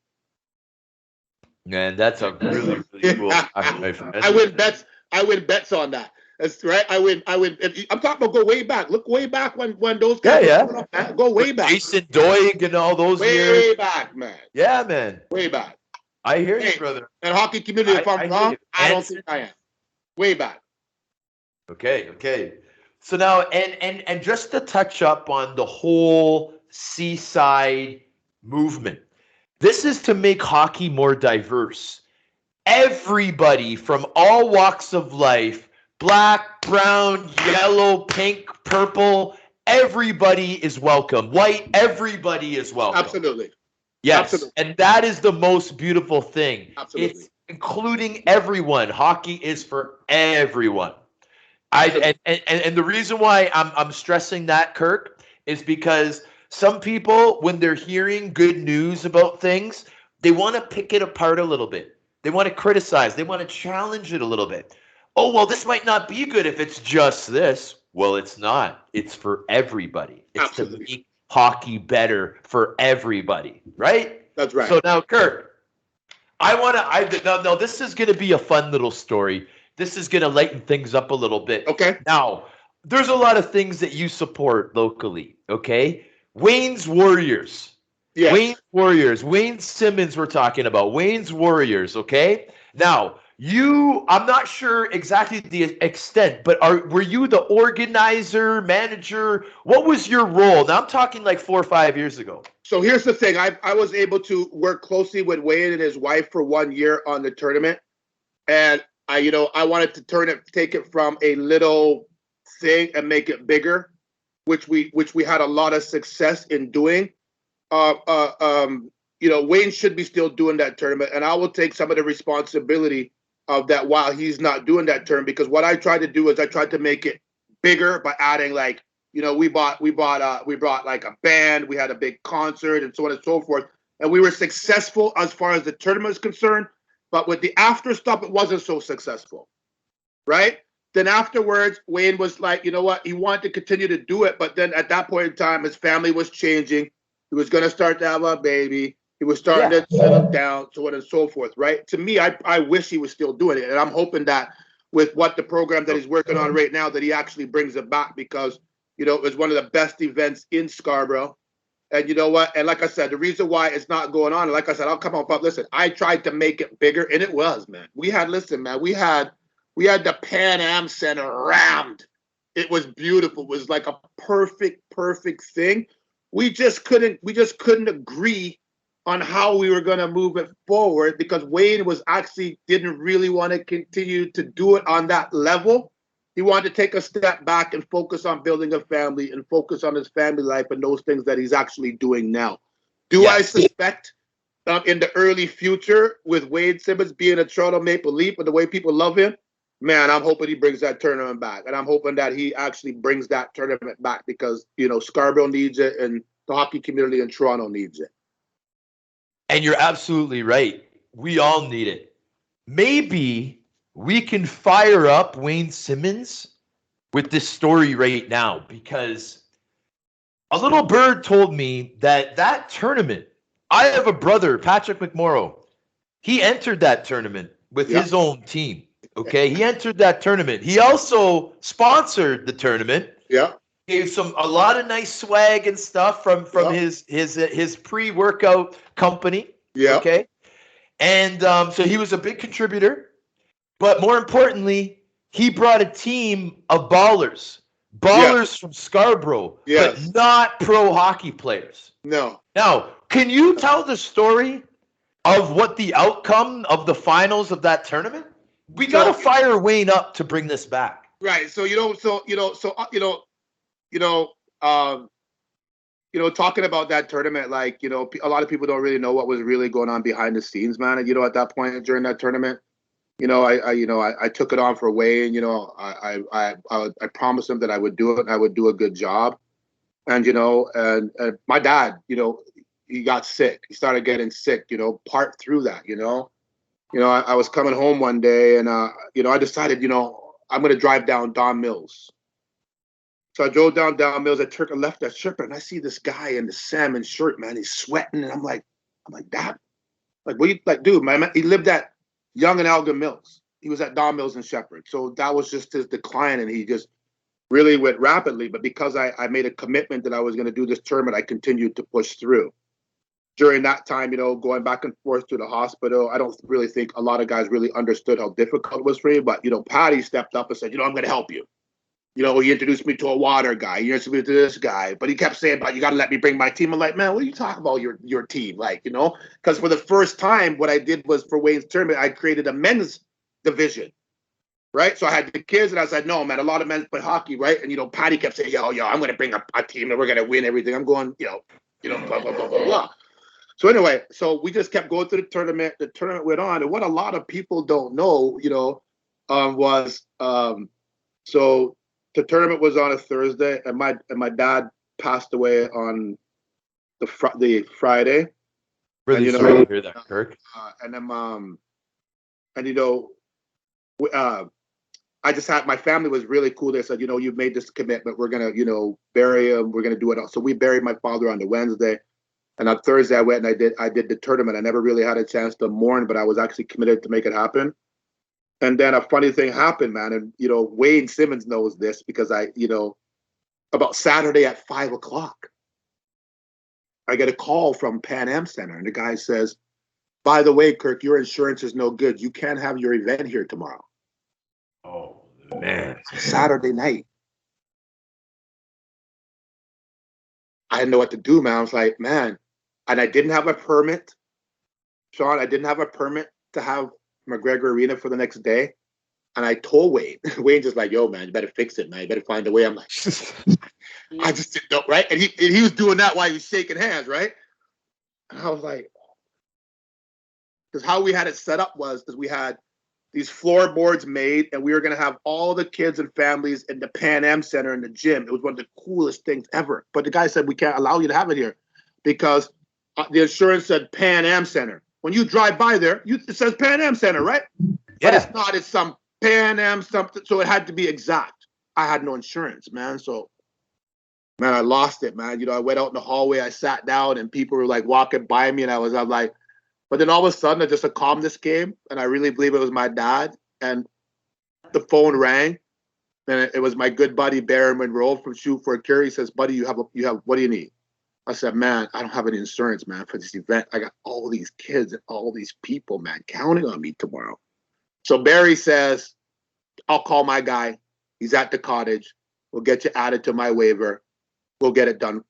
Man, that's a really, really cool fact, my friend. I win bets. I win bets on that. That's right. I win. I'm talking about go way back. Look way back when those guys Yeah, were up, go way back. Jason Doig and all those years. Way back, man. Yeah, man. Way back. I hear Hey, you, brother. And hockey community, if I'm wrong, I don't Answer. think I am. Way back. Okay. So now, and just to touch up on the whole seaside movement, this is to make hockey more diverse. Everybody from all walks of life, black, brown, yellow, pink, purple, everybody is welcome. White, everybody is welcome. Absolutely. Yes, Absolutely. and that is the most beautiful thing. Absolutely. It's including everyone. Hockey is for everyone. And the reason why I'm stressing that, Kirk, is because some people, when they're hearing good news about things, they want to pick it apart a little bit. They want to criticize. They want to challenge it a little bit. Oh, well, this might not be good if it's just this. Well, it's not. It's for everybody. It's Absolutely. to make hockey better for everybody, right? That's right. So now, Kirk, now this is going to be a fun little story. This is going to lighten things up a little bit. Okay. Now, there's a lot of things that you support locally, okay? Wayne's Warriors. Yes. Wayne's Warriors. Wayne Simmons we're talking about. Wayne's Warriors, okay? Now, I'm not sure exactly the extent, but were you the organizer, manager? What was your role? Now, I'm talking like 4 or 5 years ago. So here's the thing. I was able to work closely with Wayne and his wife for 1 year on the tournament. And I wanted to take it from a little thing and make it bigger, which we had a lot of success in doing. Wayne should be still doing that tournament, and I will take some of the responsibility of that while he's not doing that tournament, because what I tried to do is I tried to make it bigger by adding, like, we brought like a band, we had a big concert, and so on and so forth, and we were successful as far as the tournament is concerned. But with the after stuff, it wasn't so successful, right? Then afterwards, Wayne was like, you know what? He wanted to continue to do it, but then at that point in time, his family was changing. He was going to start to have a baby. He was starting to settle down, so on and so forth, right? To me, I wish he was still doing it, and I'm hoping that with what the program that he's working on right now, that he actually brings it back, because it was one of the best events in Scarborough. And you know what? And like I said, the reason why it's not going on, and like I said, I'll come on, but listen, I tried to make it bigger, and it was, man. We had the Pan Am Center rammed. It was beautiful. It was like a perfect thing. We just couldn't agree on how we were going to move it forward, because Wayne didn't really want to continue to do it on that level. He wanted to take a step back and focus on building a family and focus on his family life and those things that he's actually doing now. Do I suspect in the early future, with Wayne Simmons being a Toronto Maple Leaf and the way people love him, man, I'm hoping he brings that tournament back. And I'm hoping that he actually brings that tournament back, because, Scarborough needs it and the hockey community in Toronto needs it. And you're absolutely right. We all need it. Maybe we can fire up Wayne Simmons with this story right now, because a little bird told me that tournament, I have a brother, Patrick McMorrow. He entered that tournament with his own team. Okay, he entered that tournament. He also sponsored the tournament. Yeah, gave a lot of nice swag and stuff from his pre-workout company. Yeah. Okay, and so he was a big contributor. But more importantly, he brought a team of ballers from Scarborough, but not pro hockey players. No. Now, can you tell the story of what the outcome of the finals of that tournament? We got to fire Wayne up to bring this back. Right. So you know, talking about that tournament, like, a lot of people don't really know what was really going on behind the scenes, man. And, at that point during that tournament, I took it on for Wayne. I promised him that I would do it and I would do a good job. And, and my dad, he got sick. He started getting sick, part through that, I was coming home one day and, I decided, I'm going to drive down Don Mills. So I drove down Mills. I left that stripper and I see this guy in the salmon shirt, man. He's sweating. And I'm like, Dad, what you like, dude, man, he lived at Young and Elgin Mills. He was at Don Mills and Shepherd. So that was just his decline. And he just really went rapidly. But because I made a commitment that I was going to do this tournament, I continued to push through. During that time, going back and forth to the hospital, I don't really think a lot of guys really understood how difficult it was for me. But, Patty stepped up and said, I'm going to help you. He introduced me to a water guy. He introduced me to this guy. But he kept saying, you got to let me bring my team. I'm like, man, what are you talking about, your team? Like, because for the first time, what I did was for Wayne's tournament, I created a men's division, right? So I had the kids, and I said, no, man, a lot of men play hockey, right? And, Patty kept saying, yo, I'm going to bring a team, and we're going to win everything. I'm going, blah, blah, blah, blah, blah. So anyway, so we just kept going to the tournament. The tournament went on. And what a lot of people don't know, was so the tournament was on a Thursday, and my dad passed away on the Friday. Really sorry to hear that, Kirk. And then, I just had, my family was really cool. They said, you've made this commitment. We're gonna, bury him. We're gonna do it all. So we buried my father on the Wednesday, and on Thursday I went and I did the tournament. I never really had a chance to mourn, but I was actually committed to make it happen. And then a funny thing happened, man. And, Wayne Simmons knows this because about Saturday at 5:00, I get a call from Pan Am Center. And the guy says, by the way, Kirk, your insurance is no good. You can't have your event here tomorrow. Oh, man. Saturday night. I didn't know what to do, man. I was like, man. And I didn't have a permit. Sean, I didn't have a permit to have McGregor Arena for the next day. And I told Wayne. Wayne just like, yo, man, you better fix it, man. You better find a way. I'm like, I just didn't know, right? And he was doing that while he was shaking hands, right? And I was like, because how we had it set up was we had these floorboards made, and we were going to have all the kids and families in the Pan Am Center in the gym. It was one of the coolest things ever. But the guy said, we can't allow you to have it here because the insurance said Pan Am Center. When you drive by there, it says Pan Am Center, right? Yeah. But it's not. It's some Pan Am something. So it had to be exact. I had no insurance, man. So, man, I lost it, man. I went out in the hallway. I sat down, and people were like walking by me, and I'm like, but then all of a sudden, just a calmness came, and I really believe it was my dad. And the phone rang, and it was my good buddy Barry Monroe from Shoot for a Cure. He says, "Buddy, you have what do you need?" I said, "Man, I don't have any insurance, man, for this event. I got all these kids and all these people, man, counting on me tomorrow." So Barry says, "I'll call my guy. He's at the cottage. We'll get you added to my waiver. We'll get it done."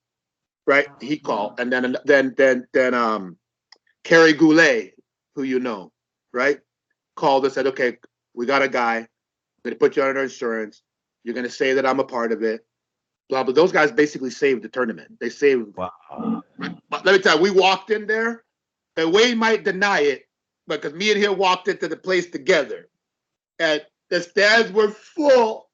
Right? He called, and then Kerry Goulet, who you know, right, called and said, "Okay, we got a guy. I'm going to put you under insurance. You're going to say that I'm a part of it." Blah, blah. Those guys basically saved the tournament. They saved. Wow. But let me tell you, we walked in there, and Wayne might deny it, because me and him walked into the place together, and the stands were full.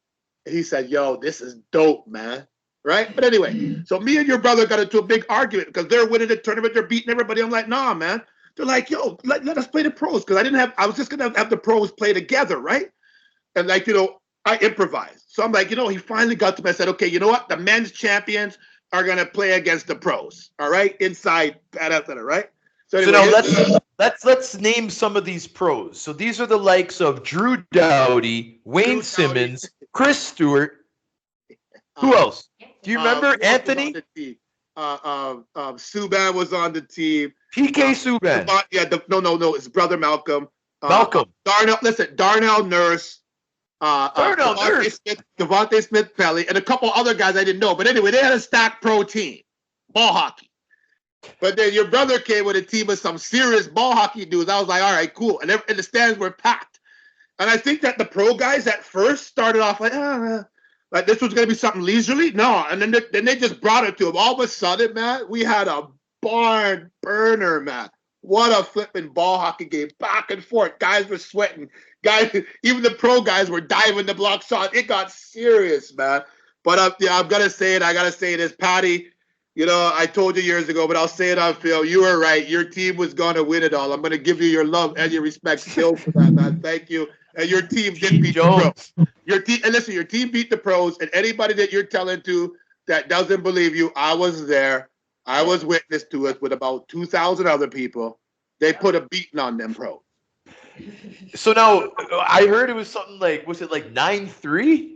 And he said, "Yo, this is dope, man." Right? But anyway, so me and your brother got into a big argument because they're winning the tournament, they're beating everybody. I'm like, nah, man. They're like, yo, let us play the pros. Because I was just going to have the pros play together, right? And like, I improvised. So I'm like, he finally got to me. I said, okay, you know what? The men's champions are going to play against the pros, all right? Inside that, right? So anyway, let's name some of these pros. So these are the likes of Drew Doughty, Wayne Simmons, Chris Stewart. Who else? Do you remember Anthony? Subban was on the team. PK Subban. No. It's brother Malcolm. Malcolm. Darnell Nurse. Devontae Smith-Pelly, and a couple other guys I didn't know. But anyway, they had a stacked pro team, ball hockey. But then your brother came with a team of some serious ball hockey dudes. I was like, all right, cool. And the stands were packed. And I think that the pro guys at first started off like, Like this was going to be something leisurely? No. And then they just brought it to him. All of a sudden, man, we had a barn burner, man. What a flipping ball hockey game. Back and forth. Guys were sweating. Guys, even the pro guys were diving the block shot. It got serious, man. But yeah, I'm going to say it. I got to say this. Patty, I told you years ago, but I'll say it on film. You were right. Your team was going to win it all. I'm going to give you your love and your respect still for that, man. Thank you. And your team did beat the pros. Your team, and listen, your team beat the pros. And anybody that you're telling to that doesn't believe you, I was there. I was witness to it with about 2,000 other people. They put a beating on them pros. So now I heard it was something like, was it like 9-3?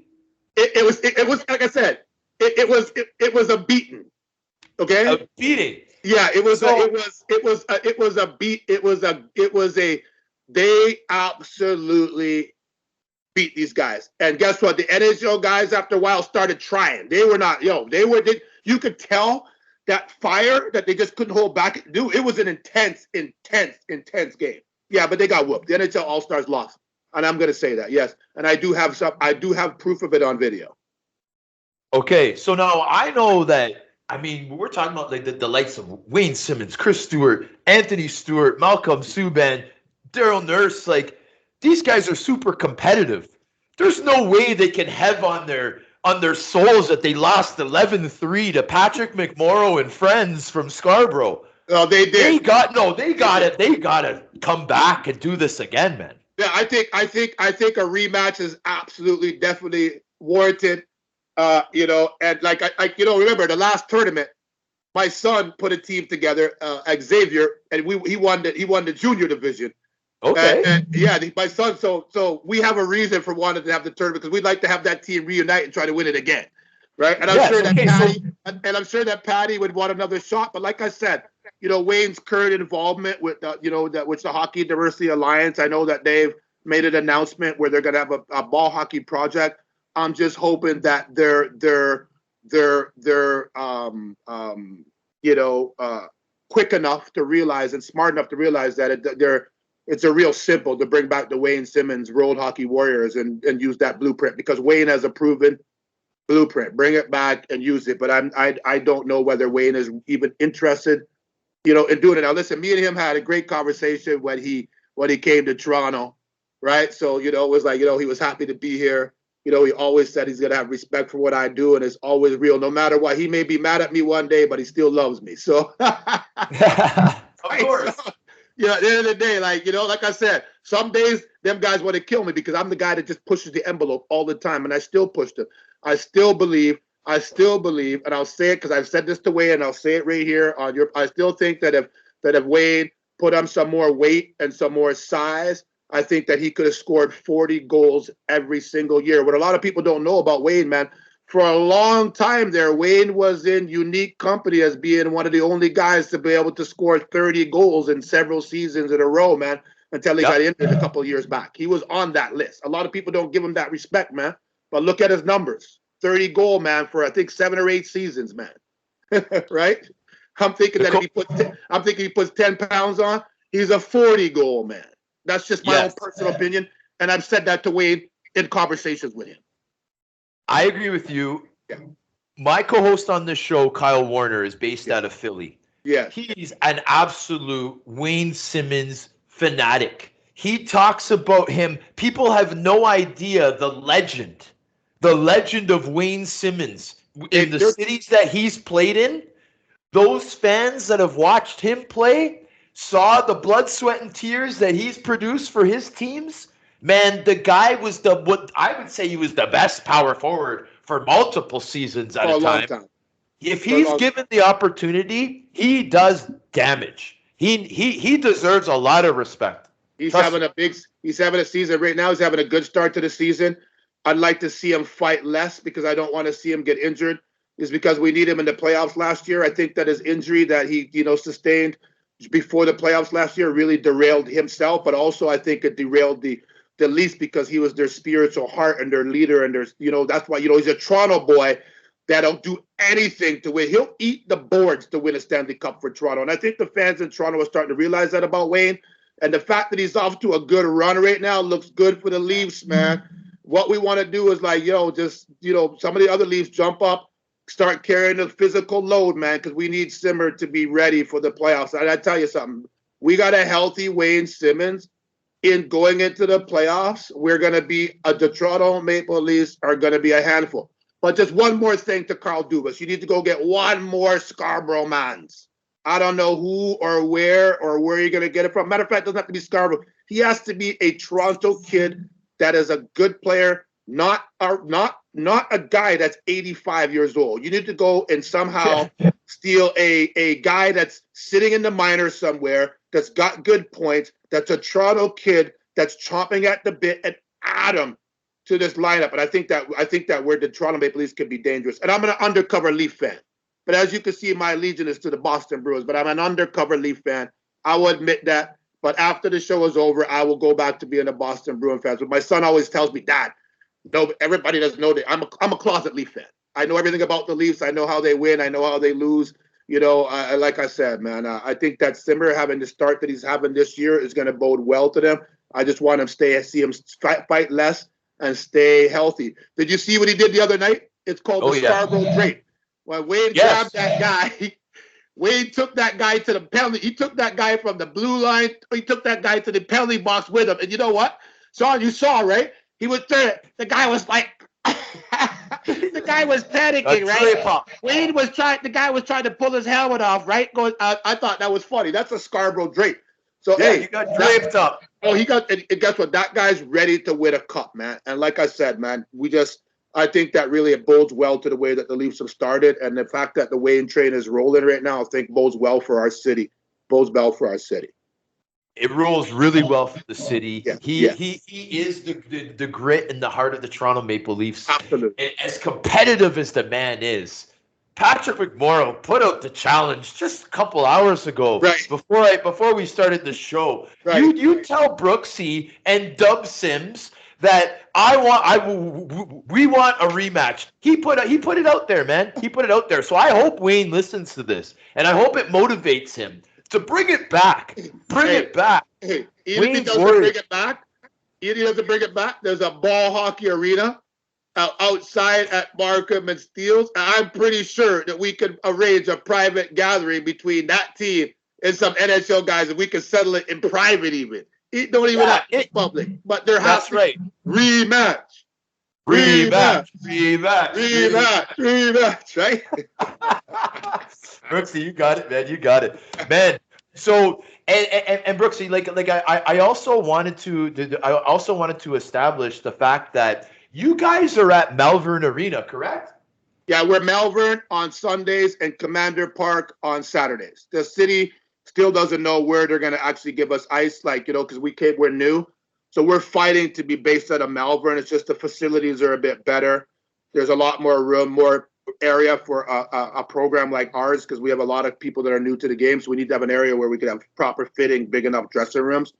It was like I said, it was a beating. Okay. A beating. Yeah, they absolutely beat these guys. And guess what? The NHL guys after a while started trying. They were not, you could tell that fire that they just couldn't hold back. Dude, it was an intense game. Yeah, but they got whooped. The NHL All-Stars lost. And I'm gonna say that, yes. And I do have proof of it on video. Okay, so now I know that, I mean, we're talking about like the likes of Wayne Simmons, Chris Stewart, Anthony Stewart, Malcolm Subban, Daryl Nurse. Like, these guys are super competitive. There's no way they can have on their souls that they lost 11-3 to Patrick McMorrow and friends from Scarborough. Oh, they did. They got it. They got to come back and do this again, man. Yeah, I think a rematch is absolutely, definitely warranted. And like remember the last tournament, my son put a team together, Xavier, and he won the junior division. Okay. And yeah, my son. So we have a reason for wanting to have the tournament because we'd like to have that team reunite and try to win it again, right? And I'm sure that Patty would want another shot. But like I said, Wayne's current involvement with which the Hockey Diversity Alliance. I know that they've made an announcement where they're going to have a ball hockey project. I'm just hoping that they're quick enough to realize and smart enough to realize that it's a real simple to bring back the Wayne Simmons Road Hockey Warriors and use that blueprint because Wayne has a proven blueprint. Bring it back and use it. But I don't know whether Wayne is even interested, in doing it. Now listen, me and him had a great conversation when he came to Toronto, right? So it was like he was happy to be here. He always said he's going to have respect for what I do, and it's always real. No matter what, he may be mad at me one day, but he still loves me. So, of course. So, at the end of the day, like I said, some days them guys want to kill me because I'm the guy that just pushes the envelope all the time, and I still push them. I still believe, and I'll say it because I've said this to Wayne, and I'll say it right here on your. I still think that if Wayne put on some more weight and some more size, I think that he could have scored 40 goals every single year. What a lot of people don't know about Wayne, man, for a long time there, Wayne was in unique company as being one of the only guys to be able to score 30 goals in several seasons in a row, man, until he got injured a couple of years back. He was on that list. A lot of people don't give him that respect, man. But look at his numbers. 30 goal, man, for I think 7 or 8 seasons, man. Right? I'm thinking that if he puts 10 pounds on, he's a 40 goal man. That's just my own personal opinion, and I've said that to Wayne in conversations with him. I agree with you. Yeah. My co-host on this show, Kyle Warner, is based out of Philly. Yeah. He's an absolute Wayne Simmons fanatic. He talks about him. People have no idea the legend of Wayne Simmons in the cities that he's played in. Those fans that have watched him play saw the blood, sweat, and tears that he's produced for his teams. Man, the guy was what I would say he was the best power forward for multiple seasons at a time. If he's given the opportunity, he does damage. He deserves a lot of respect. He's having a season right now. He's having a good start to the season. I'd like to see him fight less because I don't want to see him get injured. Is because we need him in the playoffs last year. I think that his injury that he sustained before the playoffs last year really derailed himself, but also I think it derailed the Leafs because he was their spiritual heart and their leader, and there's that's why he's a Toronto boy that'll do anything to win. He'll eat the boards to win a Stanley Cup for Toronto, and I think the fans in Toronto are starting to realize that about Wayne, and the fact that he's off to a good run right now looks good for the Leafs, man. what we want to do is like, just, some of the other Leafs jump up, start carrying the physical load, man, because we need Simmer to be ready for the playoffs. And I tell you something, we got a healthy Wayne Simmons in going into the playoffs. We're going to be, the Toronto Maple Leafs are going to be a handful. But just one more thing to Carl Dubas. You need to go get one more Scarborough mans. I don't know who or where you're going to get it from. Matter of fact, it doesn't have to be Scarborough. He has to be a Toronto kid that is a good player, not a guy that's 85 years old. You need to go and somehow steal a guy that's sitting in the minors somewhere, that's got good points, that's a Toronto kid that's chomping at the bit, and add him to this lineup. And I think that where the Toronto Maple Leafs can be dangerous. And I'm an undercover Leaf fan. But as you can see, my allegiance is to the Boston Bruins. But I'm an undercover Leaf fan. I will admit that. But after the show is over, I will go back to being a Boston Bruin fan. But my son always tells me, Dad, no, everybody doesn't know that I'm a closet Leaf fan. I know everything about the Leafs. I know how they win. I know how they lose. Like I said, man, I think that Simmer having the start that he's having this year is going to bode well to them. I just want him see him fight less and stay healthy. Did you see what he did the other night? It's called the Scarborough Drape. When Wade grabbed that guy, Wade took that guy to the penalty. He took that guy from the blue line. He took that guy to the penalty box with him. And you know what? Sean, you saw, right? He was there. The guy was like, the guy was panicking, right? Wade was the guy was trying to pull his helmet off, right? I thought that was funny. That's a Scarborough Drape. So, he got draped up. Oh, and guess what? That guy's ready to win a cup, man. And like I said, man, I think that really it bodes well to the way that the Leafs have started. And the fact that the Wayne train is rolling right now, I think bodes well for our city. It rolls really well for the city. Yeah. He is the grit and the heart of the Toronto Maple Leafs. Absolutely. And as competitive as the man is, Patrick McMorrow put out the challenge just a couple hours ago, right, before we started the show. Right. You tell Brooksy and Dub Sims that we want a rematch. He put it out there, man. He put it out there. So I hope Wayne listens to this, and I hope it motivates him to bring it back. It back. Hey, even if he doesn't bring it back, there's a ball hockey arena outside at Markham and Steeles. I'm pretty sure that we could arrange a private gathering between that team and some NHL guys, and we can settle it in private even. It don't even have to be public. But there has to be rematch, right? Brooksy, you got it, man. You got it, man. So and Brooksy, I also wanted to establish the fact that you guys are at Malvern Arena, correct? Yeah, we're Malvern on Sundays and Commander Park on Saturdays. The city still doesn't know where they're going to actually give us ice, because we're new. So we're fighting to be based out of Malvern. It's just the facilities are a bit better. There's a lot more room, more area for a program like ours, because we have a lot of people that are new to the game. So we need to have an area where we can have proper fitting, big enough dressing rooms.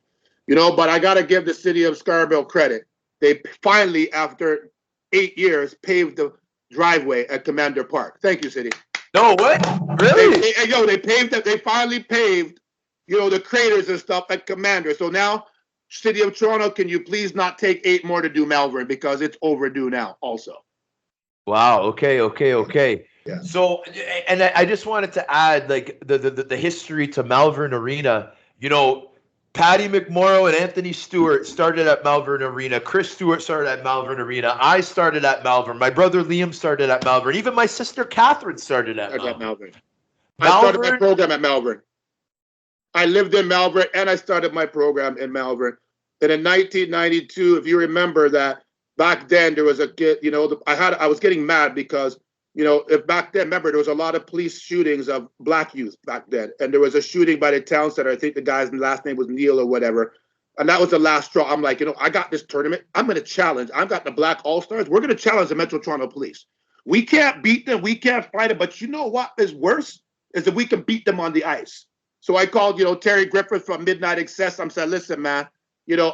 But I got to give the city of Scarborough credit. They finally, after 8 years, paved the driveway at Commander Park. Thank you, city. No, what? Really? They paved it. They finally paved, the craters and stuff at Commander. So now, City of Toronto, can you please not take 8 more to do Malvern, because it's overdue now also. Wow. Okay. Yeah. So, and I just wanted to add, the history to Malvern Arena. Patty McMorrow and Anthony Stewart started at Malvern Arena. Chris Stewart started at Malvern Arena. I started at Malvern. My brother Liam started at Malvern. Even my sister Catherine started at Malvern. I started my program at Malvern. I lived in Malvern, and I started my program in Malvern. And in 1992, if you remember that, back then there was a kid, I was getting mad because, if back then, remember, there was a lot of police shootings of black youth back then. And there was a shooting by the town center. I think the guy's last name was Neil or whatever. And that was the last straw. I'm like, I got this tournament. I'm going to challenge. I've got the Black All-Stars. We're going to challenge the Metro Toronto Police. We can't beat them. We can't fight them. But you know what is worse? Is that we can beat them on the ice. So I called, Terry Griffith from Midnight Excess. I'm saying, listen, man,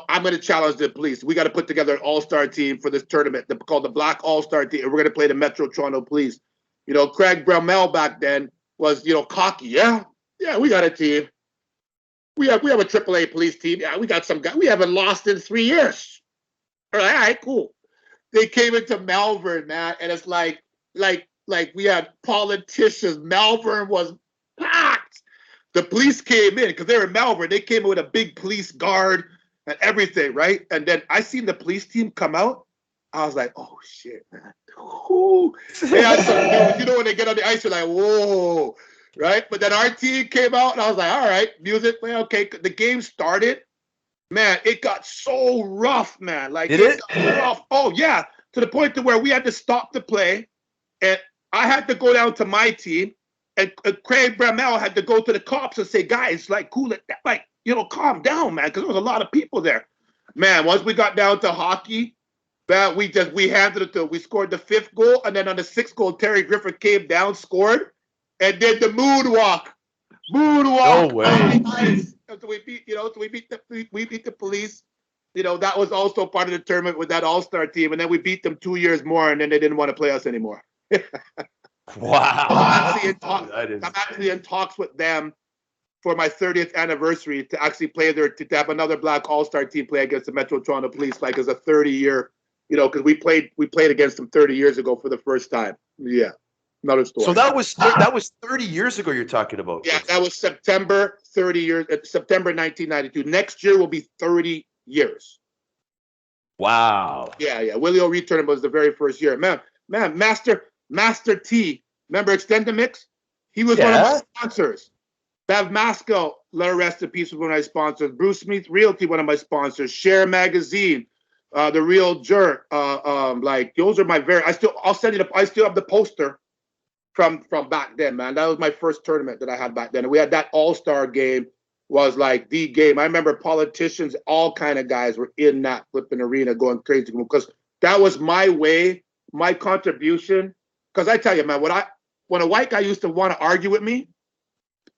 I'm going to challenge the police. We got to put together an all-star team for this tournament called the Black All-Star Team. And we're going to play the Metro Toronto Police. Craig Bromell back then was, cocky. Yeah, we got a team. We have a AAA police team. Yeah, we got some guy. We haven't lost in 3 years. All right, cool. they came into Malvern, man, and it's like we had politicians. Malvern was packed. The police came in because they were in Malvern. They came in with a big police guard and everything, right? And then I seen the police team come out. I was like, oh shit, man. Ooh. They had some dudes, you know, when they get on the ice, you're like, whoa, right? But then our team came out, and I was like, all right, music, well, okay. The game started. Man, it got so rough, man. Like, it got rough. Oh, yeah, to the point to where we had to stop the play, and I had to go down to my team, and Craig Bramell had to go to the cops and say, guys, like, cool it, like, you know, calm down, man, because there was a lot of people there. Man, once we got down to hockey, man, we handed it to, we scored the 5th goal, and then on the 6th goal, Terry Griffith came down, scored, and did the moonwalk. No way. So we beat, we beat the police. You know, that was also part of the tournament with that all-star team, and then we beat them 2 years more, and then they didn't want to play us anymore. Wow. I'm actually in talks with them for my 30th anniversary to actually play to have another Black all-star team play against the Metro Toronto Police, like as a 30-year, you know, because we played against them 30 years ago for the first time. Yeah. Another story. So that was 30 years ago you're talking about. Yeah, that was September 1992. Next year will be 30 years. Wow. Yeah. Willie O'Ree tournament was the very first year. Man, Master T, remember Extendamix? He was one of my sponsors. Bev Masco, let her rest in peace, was one of my sponsors. Bruce Smith Realty, one of my sponsors. Share Magazine, The Real Jerk. Like those are my I'll send you I still have the poster from back then, man. That was my first tournament that I had back then. And we had that all-star game was like the game. I remember politicians, all kind of guys were in that flipping arena going crazy because that was my way, my contribution. Because I tell you, man, when a white guy used to want to argue with me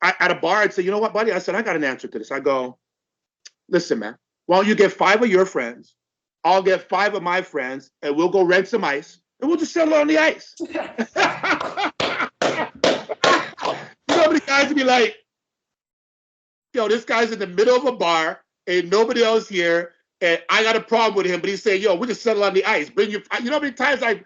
at a bar, I'd say, you know what, buddy? I said, I got an answer to this. I go, listen, man, why don't you get 5 of your friends? I'll get 5 of my friends, and we'll go rent some ice, and we'll just settle on the ice. You know how many guys would be like, yo, this guy's in the middle of a bar, ain't nobody else here, and I got a problem with him, but he's saying, yo, we just settle on the ice. Bring your, you know how many times I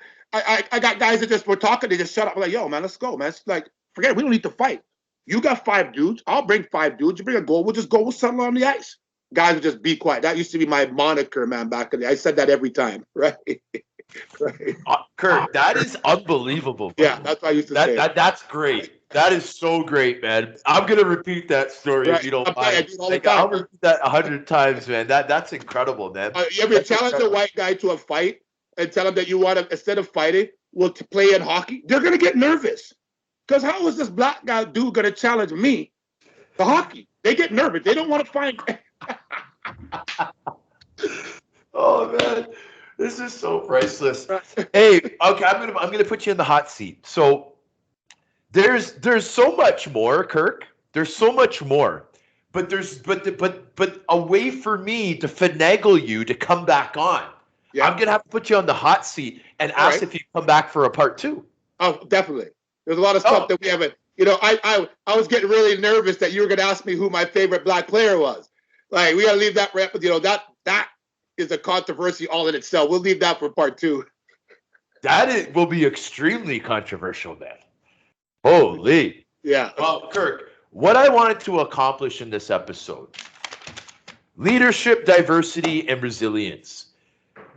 got guys that just were talking, they just shut up. I'm like, yo, man, let's go, man. It's like, forget it, we don't need to fight. You got 5 dudes, I'll bring 5 dudes. You bring a goal, we'll settle on the ice. Guys would just be quiet. That used to be my moniker, man, back in the day. I said that every time, right? Right. Kurt, that is unbelievable. Bro. Yeah, that's what I used to say. That's great. That is so great, man. I'm gonna repeat that story if you don't mind. I'll repeat that 100 times, man. That's incredible, man. You ever challenge a white guy to a fight and tell him that you want to, instead of fighting, to play in hockey? They're gonna get nervous. Because how is this black guy dude gonna challenge me to hockey? They get nervous. They don't want to fight. Oh man. This is so priceless. Hey, okay, I'm gonna put you in the hot seat. So there's so much more, Kirk. There's so much more, but a way for me to finagle you to come back on. Yeah. I'm gonna have to put you on the hot seat and ask if you come back for a part 2. Oh, definitely. There's a lot of stuff that we haven't. You know, I was getting really nervous that you were gonna ask me who my favorite black player was. Like we gotta leave that. You know that is a controversy all in itself. We'll leave that for part 2. That will be extremely controversial, man. Holy. Yeah. Well, Kirk, what I wanted to accomplish in this episode, leadership, diversity, and resilience.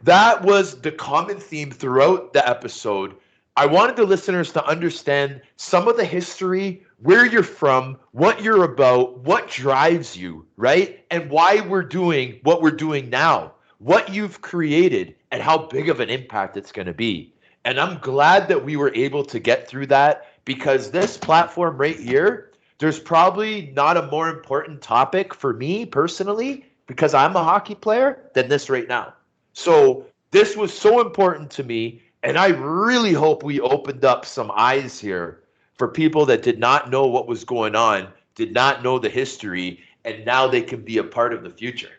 That was the common theme throughout the episode. I wanted the listeners to understand some of the history, where you're from, what you're about, what drives you, right? And why we're doing what we're doing now, what you've created, and how big of an impact it's going to be. And I'm glad that we were able to get through that, because this platform right here, there's probably not a more important topic for me personally, because I'm a hockey player, than this right now. So this was so important to me. And I really hope we opened up some eyes here for people that did not know what was going on, did not know the history, and now they can be a part of the future.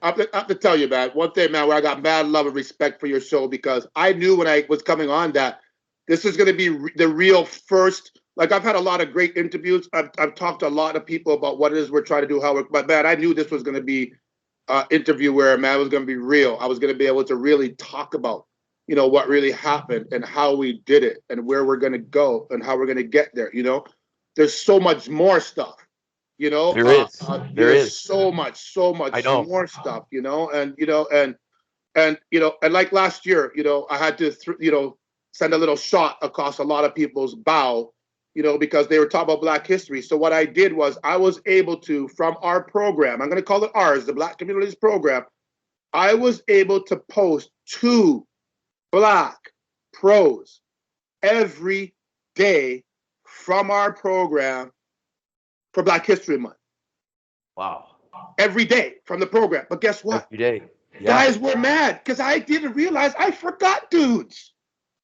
I have to tell you, man, one thing, man, where I got mad love and respect for your show, because I knew when I was coming on that this is going to be the real first. Like, I've had a lot of great interviews. I've talked to a lot of people about what it is we're trying to do, but man, I knew this was going to be an interview where, man, it was going to be real. I was going to be able to really talk about what really happened and how we did it and where we're going to go and how we're going to get there. There's so much more stuff, There is. There there's is. so much I know. more stuff, and like last year, I had to, send a little shot across a lot of people's bow, because they were talking about Black history. So what I did was I was able to, from our program, I'm going to call it ours, the Black Communities Program, I was able to post 2 Black pros every day from our program for Black History Month. Wow. Every day from the program. But guess what? Every day. Yeah. Guys were mad because I didn't realize I forgot dudes.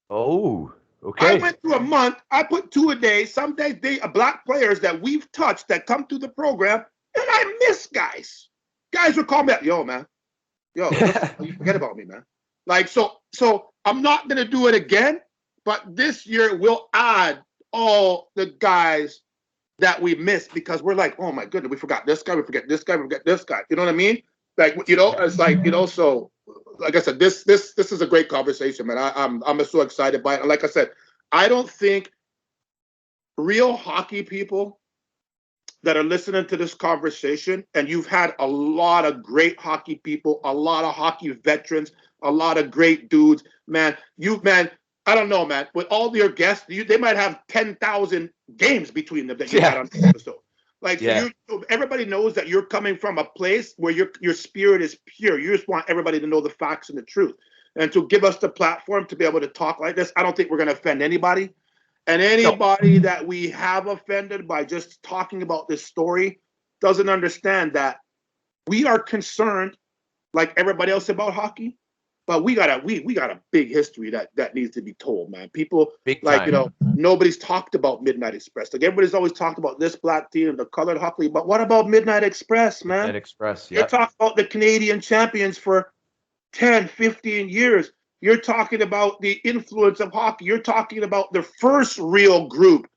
Oh, okay. I went through a month. I put 2 a day. Some days Black players that we've touched that come through the program, and I miss guys. Guys would call me up, yo, man. Yo, you forget about me, man. Like, so I'm not going to do it again, but this year we'll add all the guys that we missed because we're like, oh my goodness, we forgot this guy, we forget this guy, we forget this guy. You know what I mean? Like, it's like, so like I said, this is a great conversation, man. I'm so excited by it. And like I said, I don't think real hockey people that are listening to this conversation, and you've had a lot of great hockey people, a lot of hockey veterans, a lot of great dudes, man. I don't know, man. With all your guests, they might have 10,000 games between them that you had on this episode. Like, so everybody knows that you're coming from a place where your spirit is pure. You just want everybody to know the facts and the truth. And to give us the platform to be able to talk like this, I don't think we're going to offend anybody. And anybody that we have offended by just talking about this story doesn't understand that we are concerned, like everybody else, about hockey. But we got a big history that needs to be told, man. People big like, time. nobody's talked about Midnight Express. Like, everybody's always talked about this Black team and the colored hockey, but what about Midnight Express, man? Midnight Express, yeah. You're talking about the Canadian champions for 10, 15 years. You're talking about the influence of hockey. You're talking about the first real group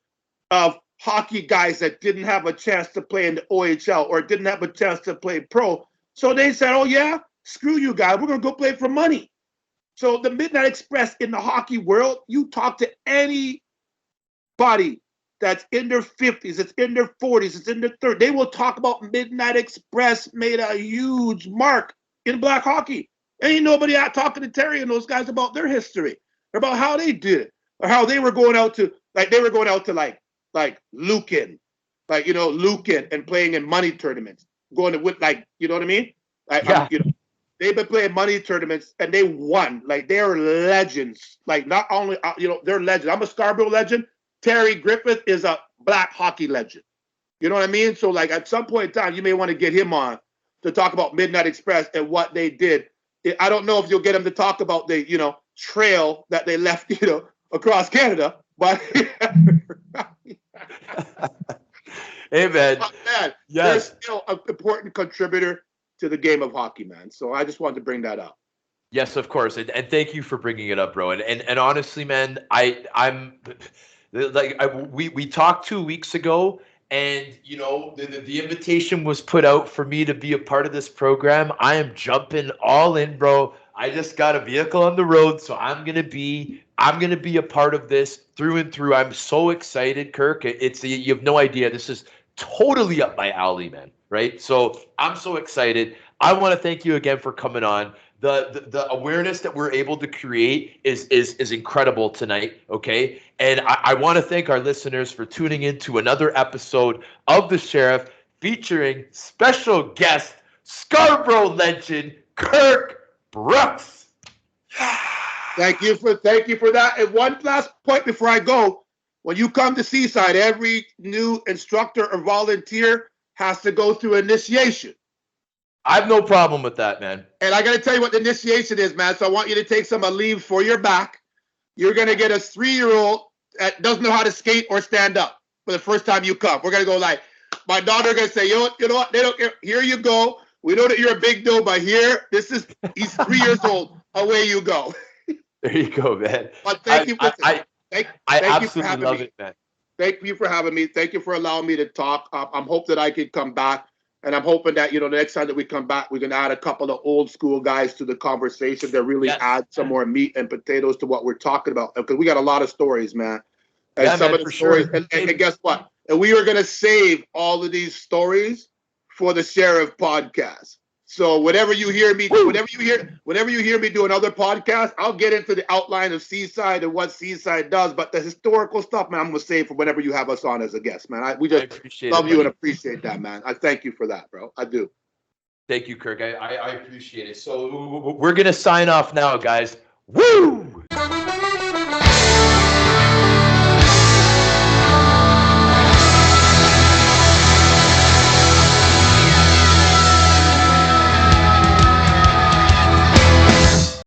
of hockey guys that didn't have a chance to play in the OHL or didn't have a chance to play pro. So they said, oh yeah, screw you guys, we're going to go play for money. So the Midnight Express in the hockey world, you talk to anybody that's in their 50s, it's in their 40s, it's in their 30s, they will talk about Midnight Express made a huge mark in Black hockey. Ain't nobody out talking to Terry and those guys about their history, or about how they did it, or how they were going out to like Lucan, Lucan and playing in money tournaments, going to with you know what I mean? Like, yeah. They've been playing money tournaments and they won. Like, they're legends. Like, not only they're legends. I'm a Scarborough legend. Terry Griffith is a Black hockey legend. You know what I mean? So, like, at some point in time, you may want to get him on to talk about Midnight Express and what they did. I don't know if you'll get him to talk about the trail that they left across Canada, but hey, man. But, man, Yes. they're still an important contributor to the game of hockey, man. So I just wanted to bring that up. Yes, of course, and thank you for bringing it up, bro. And honestly, man, we talked 2 weeks ago, and the invitation was put out for me to be a part of this program. I am jumping all in, bro. I just got a vehicle on the road, so I'm gonna be a part of this through and through. I'm so excited, Kirk. You have no idea. This is totally up my alley, man. Right? So I'm so excited. I want to thank you again for coming on. The awareness that we're able to create is incredible tonight. Okay. And I want to thank our listeners for tuning in to another episode of The Sheriff featuring special guest, Scarborough legend, Kirk Brooks. Thank you for that. And one last point before I go. When you come to Seaside, every new instructor or volunteer has to go through initiation. I have no problem with that, man. And I got to tell you what the initiation is, man. So I want you to take some leave for your back. You're going to get a 3-year-old that doesn't know how to skate or stand up for the first time you come. We're going to go like, my daughter going to say, you know what? They don't care. Here you go. We know that you're a big deal, but he's 3 years old. Away you go. There you go, man. But thank you for I absolutely love it, man. Thank you for having me. Thank you for allowing me to talk. I'm hope that I can come back And I'm hoping that, the next time that we come back, we're going to add a couple of old school guys to the conversation that really add some more meat and potatoes to what we're talking about. Because we got a lot of stories, man. And some of the stories, and guess what? And we are going to save all of these stories for the Sheriff podcast. So whenever you hear me, whenever you hear me do another podcast, I'll get into the outline of Seaside and what Seaside does. But the historical stuff, man, I'm gonna save for whenever you have us on as a guest, man. We just love you and appreciate that, man. I thank you for that, bro. I do. Thank you, Kirk. I appreciate it. So we're gonna sign off now, guys. Woo!